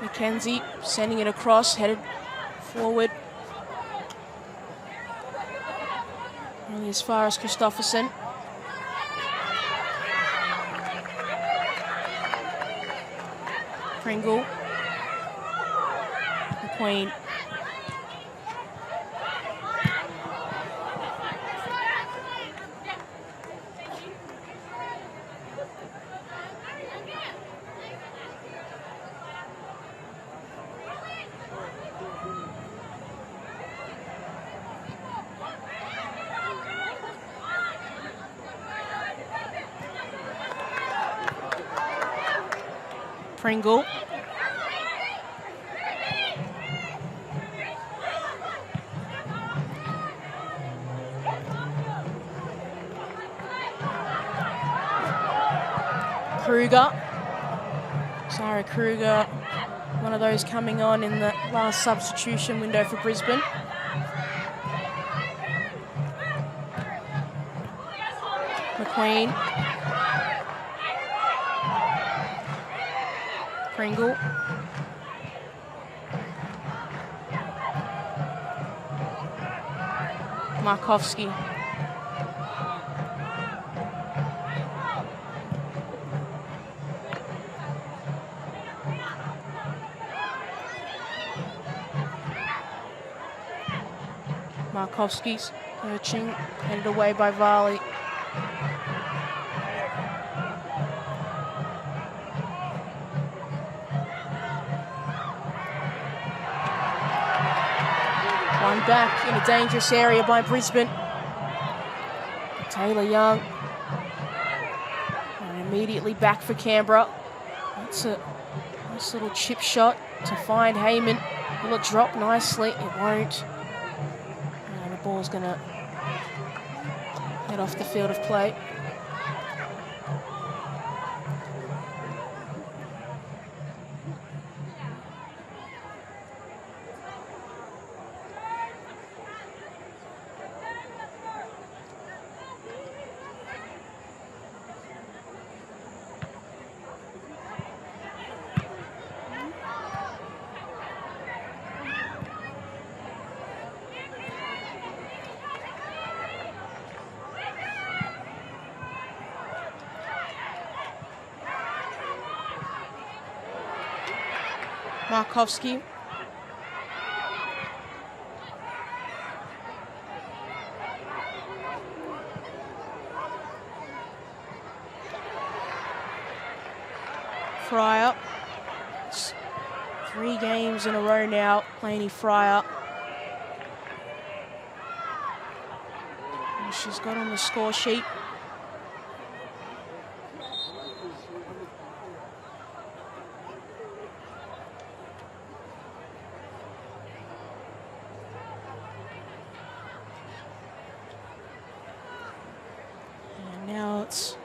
McKenzie sending it across, headed forward. Only as far as Christopherson. Pringle. McQueen. Pringle. Kruger. Sarah Kruger, one of those coming on in the last substitution window for Brisbane. McQueen. Pringle. Markovsky. Markovsky's urging, headed away by Varley. One back in a dangerous area by Brisbane. Taylor Young. And immediately back for Canberra. That's a nice little chip shot to find Heyman. Will it drop nicely? It won't. And the ball's going to head off the field of play. Markovsky. Fryer. It's 3 games in a row now, Lainey Fryer. And she's got on the score sheet. And now it's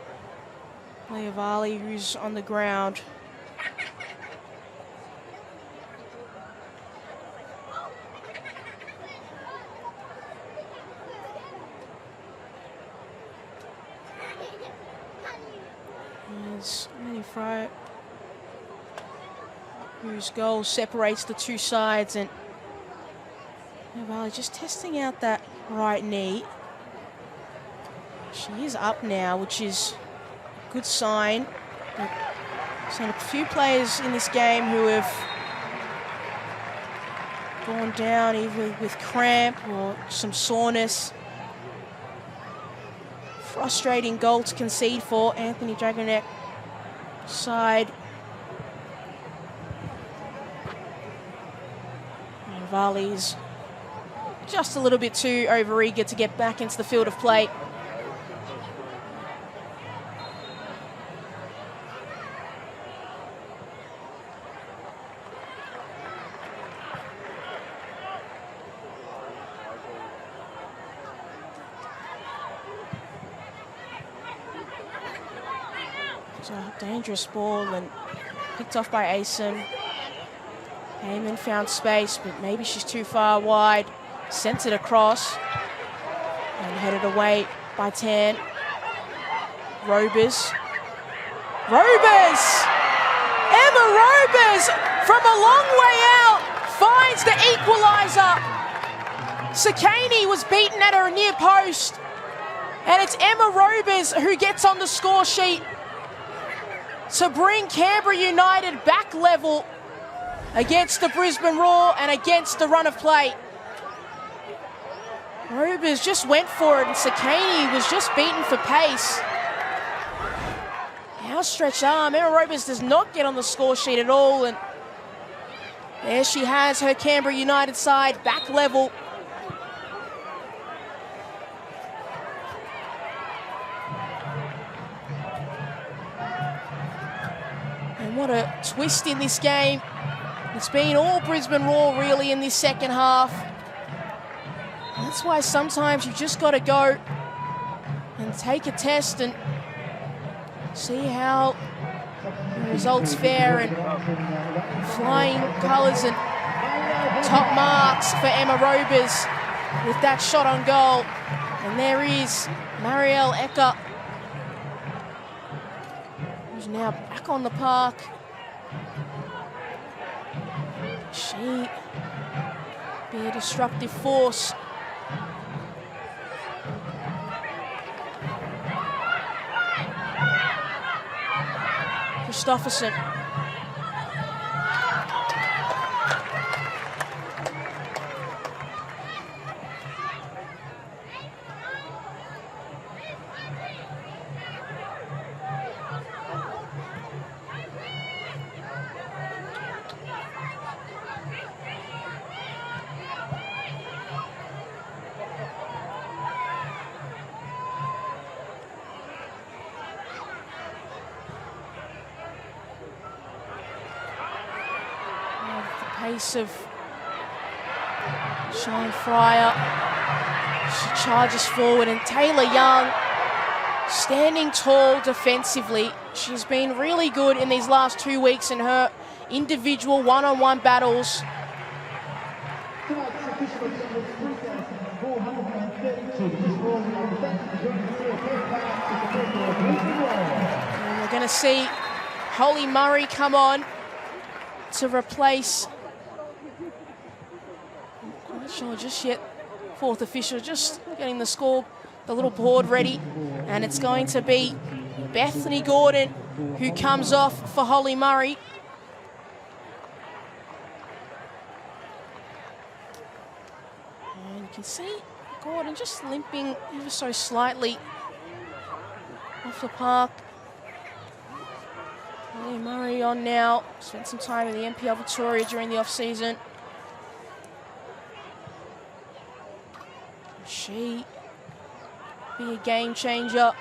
Leavali who's on the ground. Fryer, whose goal separates the two sides, and Leavali just testing out that right knee. She is up now, which is a good sign. Seen a few players in this game who have gone down either with cramp or some soreness. Frustrating goal to concede for Anthony Dragonek side. Leavali's just a little bit too overeager to get back into the field of play. A dangerous ball and picked off by Asen. Heyman found space, but maybe she's too far wide. Sent it across and headed away by Tan. Robers. Robers! Emma Robers from a long way out finds the equalizer. Sakani was beaten at her near post, and it's Emma Robers who gets on the score sheet to bring Canberra United back level against the Brisbane Roar and against the run of play. Robers just went for it, and Sakani was just beaten for pace. Outstretched arm. Emma Robers does not get on the score sheet at all, and there she has her Canberra United side back level. And what a twist in this game. It's been all Brisbane Roar really in this second half. And that's why sometimes you just got to go and take a test and see how the results fare, and flying colours and top marks for Emma Robers with that shot on goal. And there is Marielle Ecker, who's now back on the park. She be a disruptive force. Christopherson. Pace of Sean Fryer. She charges forward, and Taylor Young standing tall defensively. She's been really good in these last 2 weeks in her individual one-on-one battles. And we're going to see Holly Murray come on to replace, I'm not sure just yet, fourth official, just getting the score, the little board ready, and it's going to be Bethany Gordon who comes off for Holly Murray. You can see Gordon just limping ever so slightly off the park. Ellie Murray on now. Spent some time in the NPL Victoria during the off-season. She be a game changer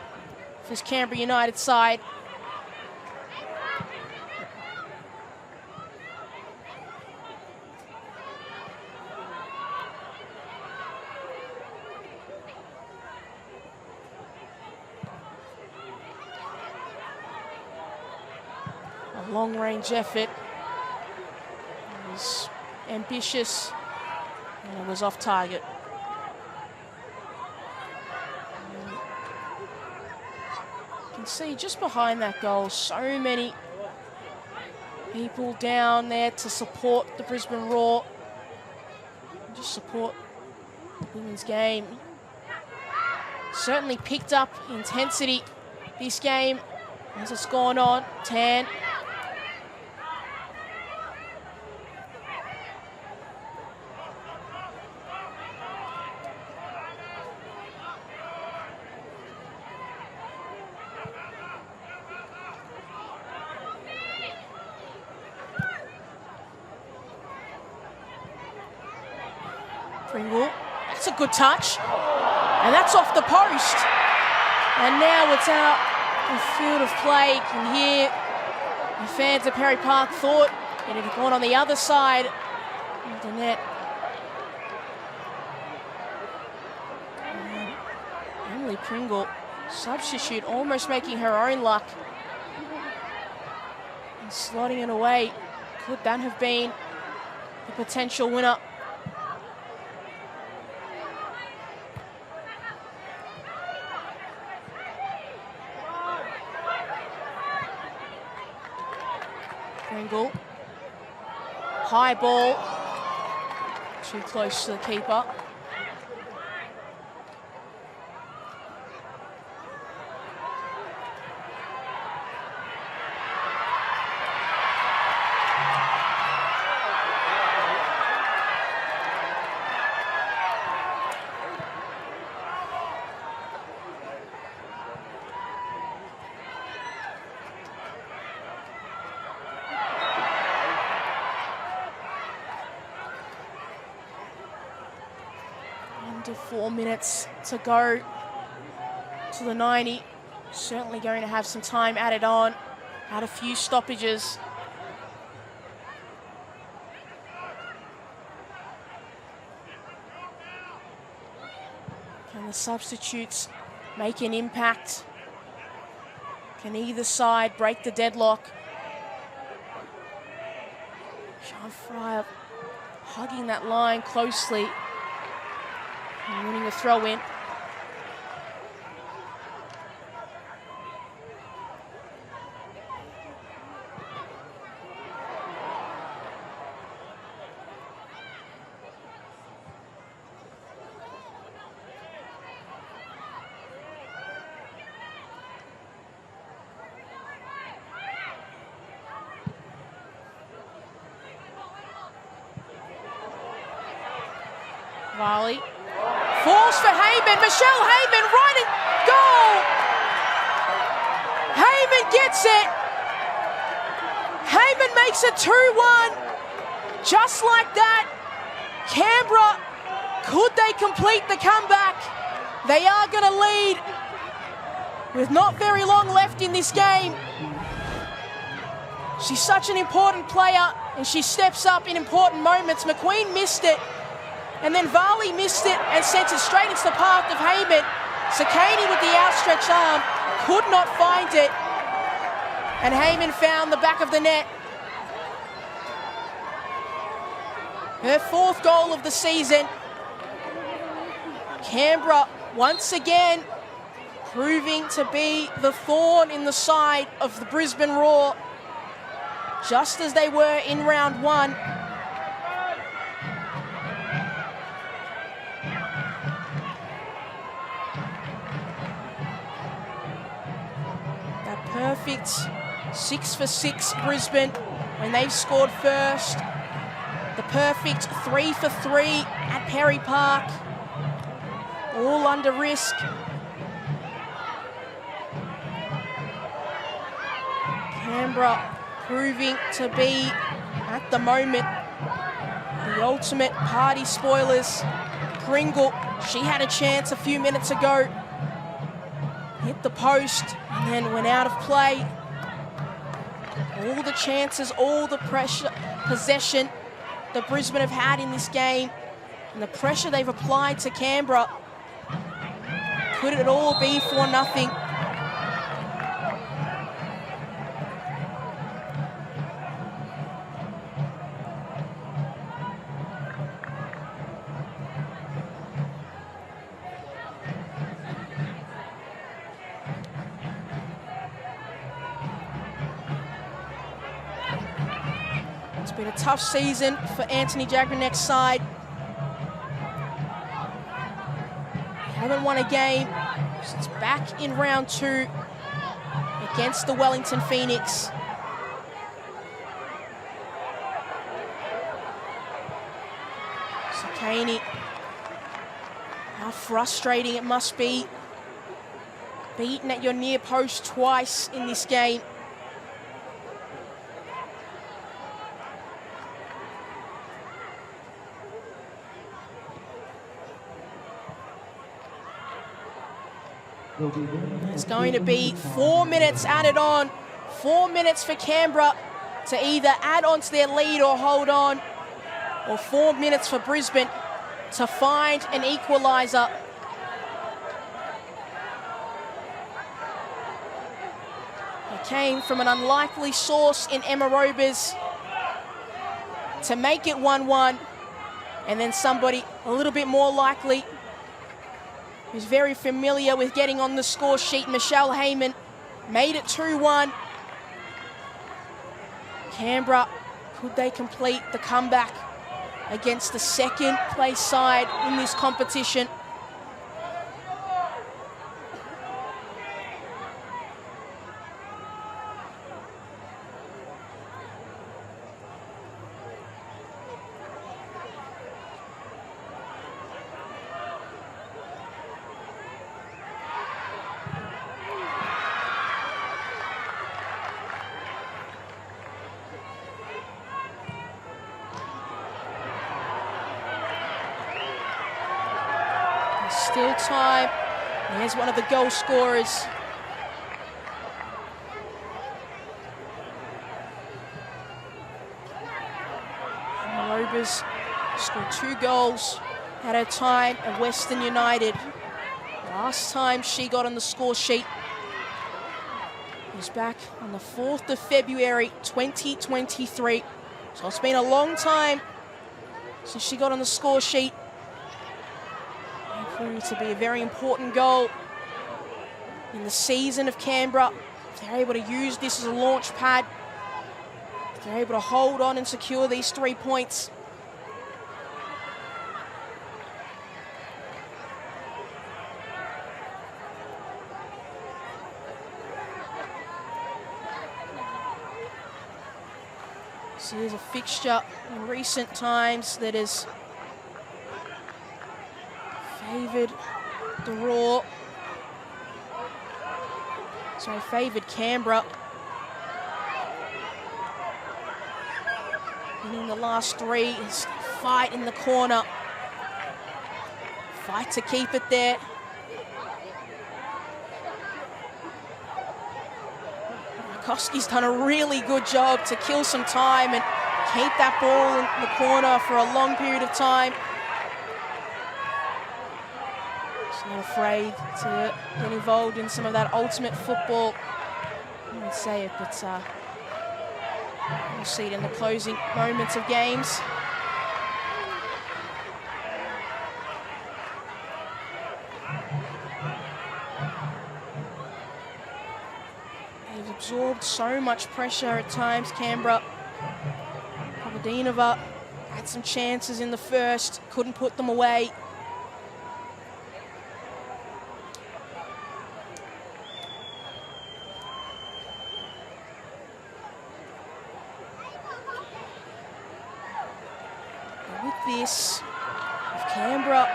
for this Canberra United side. A long-range effort. It was ambitious and it was off target. You can see just behind that goal, so many people down there to support the Brisbane Roar, just support the women's game. Certainly picked up intensity this game as it's gone on. Tan. Pringle, that's a good touch, and that's off the post. And now it's out in field of play. You can hear the fans at Perry Park thought it had gone on the other side of the net. And Emily Pringle, substitute, almost making her own luck and slotting it away. Could that have been the potential winner? Pringle, high ball, too close to the keeper. Under 4 minutes to go to the 90. Certainly going to have some time added on. Had a few stoppages. Can the substitutes make an impact? Can either side break the deadlock? Sean Fryer hugging that line closely. And winning a throw in. Varley. Falls for Heyman. Michelle Heyman right in goal. Heyman gets it. Heyman makes it 2-1. Just like that. Canberra, could they complete the comeback? They are going to lead with not very long left in this game. She's such an important player and she steps up in important moments. McQueen missed it. And then Varley missed it and sent it straight into the path of Heyman. Sakani with the outstretched arm could not find it. And Heyman found the back of the net. Her 4th goal of the season. Canberra once again proving to be the thorn in the side of the Brisbane Roar, just as they were in round 1. Perfect 6 for 6 Brisbane when they've scored first. The perfect 3 for 3 at Perry Park. all under risk. Canberra proving to be, at the moment, the ultimate party spoilers. Pringle, she had a chance a few minutes ago. Hit the post and then went out of play. All the chances, all the pressure, possession that Brisbane have had in this game, and the pressure they've applied to Canberra. Could it all be for nothing? It's been a tough season for Anthony Jagranek's side. They haven't won a game since back in round 2 against the Wellington Phoenix. Sakani, how frustrating it must be. Beaten at your near post twice in this game. There's going to be 4 minutes added on. 4 minutes for Canberra to either add on to their lead or hold on. Or 4 minutes for Brisbane to find an equalizer. It came from an unlikely source in Emma Robers to make it 1-1. And then somebody a little bit more likely, who's very familiar with getting on the score sheet, Michelle Heyman, made it 2-1. Canberra, could they complete the comeback against the second place side in this competition? Still time. There's one of the goal scorers. Robers scored 2 goals at her time at Western United. Last time she got on the score sheet was back on the 4th of February 2023. So it's been a long time since she got on the score sheet. Proved to be a very important goal in the season of Canberra. If they're able to use this as a launch pad, if they're able to hold on and secure these 3 points, this is a fixture in recent times that has favoured the Raw. Sorry, favoured Canberra. Winning the last 3 is fight in the corner. Fight to keep it there. Koski's done a really good job to kill some time and keep that ball in the corner for a long period of time. Not afraid to get involved in some of that ultimate football. I would say it, but we'll see it in the closing moments of games. They've absorbed so much pressure at times, Canberra. Papadinova had some chances in the first, couldn't put them away. This, if Canberra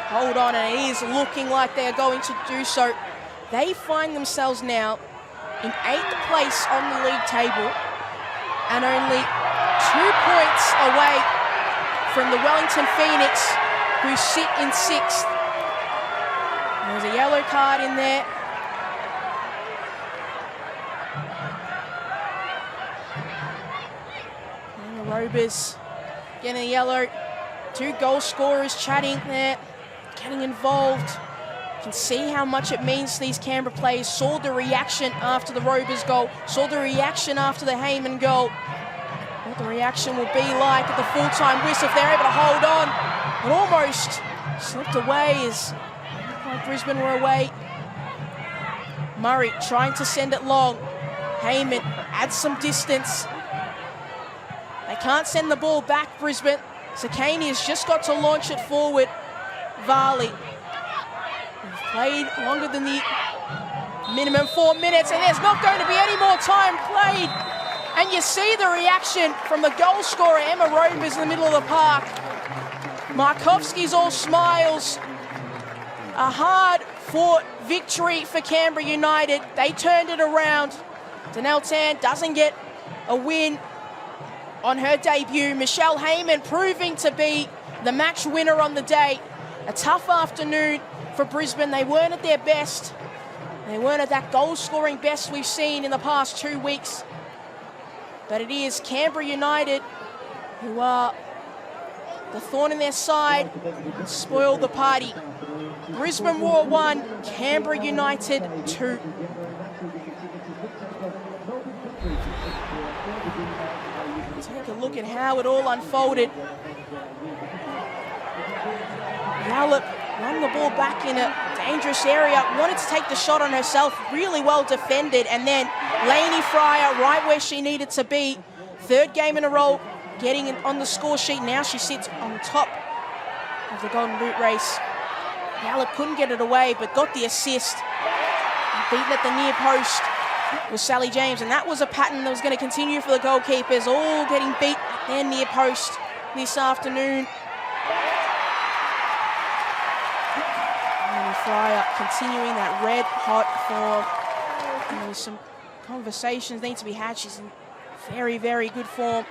hold on, and it is looking like they are going to do so. They find themselves now in 8th place on the league table and only 2 points away from the Wellington Phoenix, who sit in 6th. There's a yellow card in there. And the Rovers getting a yellow. 2 goal scorers chatting there, getting involved. You can see how much it means to these Canberra players. Saw the reaction after the Rovers goal, saw the reaction after the Heyman goal. What the reaction will be like at the full-time whistle if they're able to hold on. It almost slipped away as Brisbane were away. Murray trying to send it long. Heyman adds some distance. They can't send the ball back, Brisbane. Sakani has just got to launch it forward. Varley. They've played longer than the minimum 4 minutes, and there's not going to be any more time played. And you see the reaction from the goal scorer, Emma Rovers, in the middle of the park. Markovski's all smiles. A hard-fought victory for Canberra United. They turned it around. Danelle Tan doesn't get a win on her debut. Michelle Heyman proving to be the match winner on the day. A tough afternoon for Brisbane. They weren't at their best. They weren't at that goal-scoring best we've seen in the past 2 weeks. But it is Canberra United who are the thorn in their side, spoiled the party. Brisbane Roar 1, Canberra United 2. Take a look at how it all unfolded. Gallup won the ball back in a dangerous area, wanted to take the shot on herself, really well defended, and then Lainey Fryer right where she needed to be. 3rd game in a row, getting it on the score sheet. Now she sits on top of the Golden Boot race. Gallup couldn't get it away, but got the assist. And beaten at the near post was Sally James, and that was a pattern that was going to continue for the goalkeepers, all getting beat at their near post this afternoon. Lainey Fryer continuing that red-hot form. And there's some conversations need to be had. She's in very, very good form.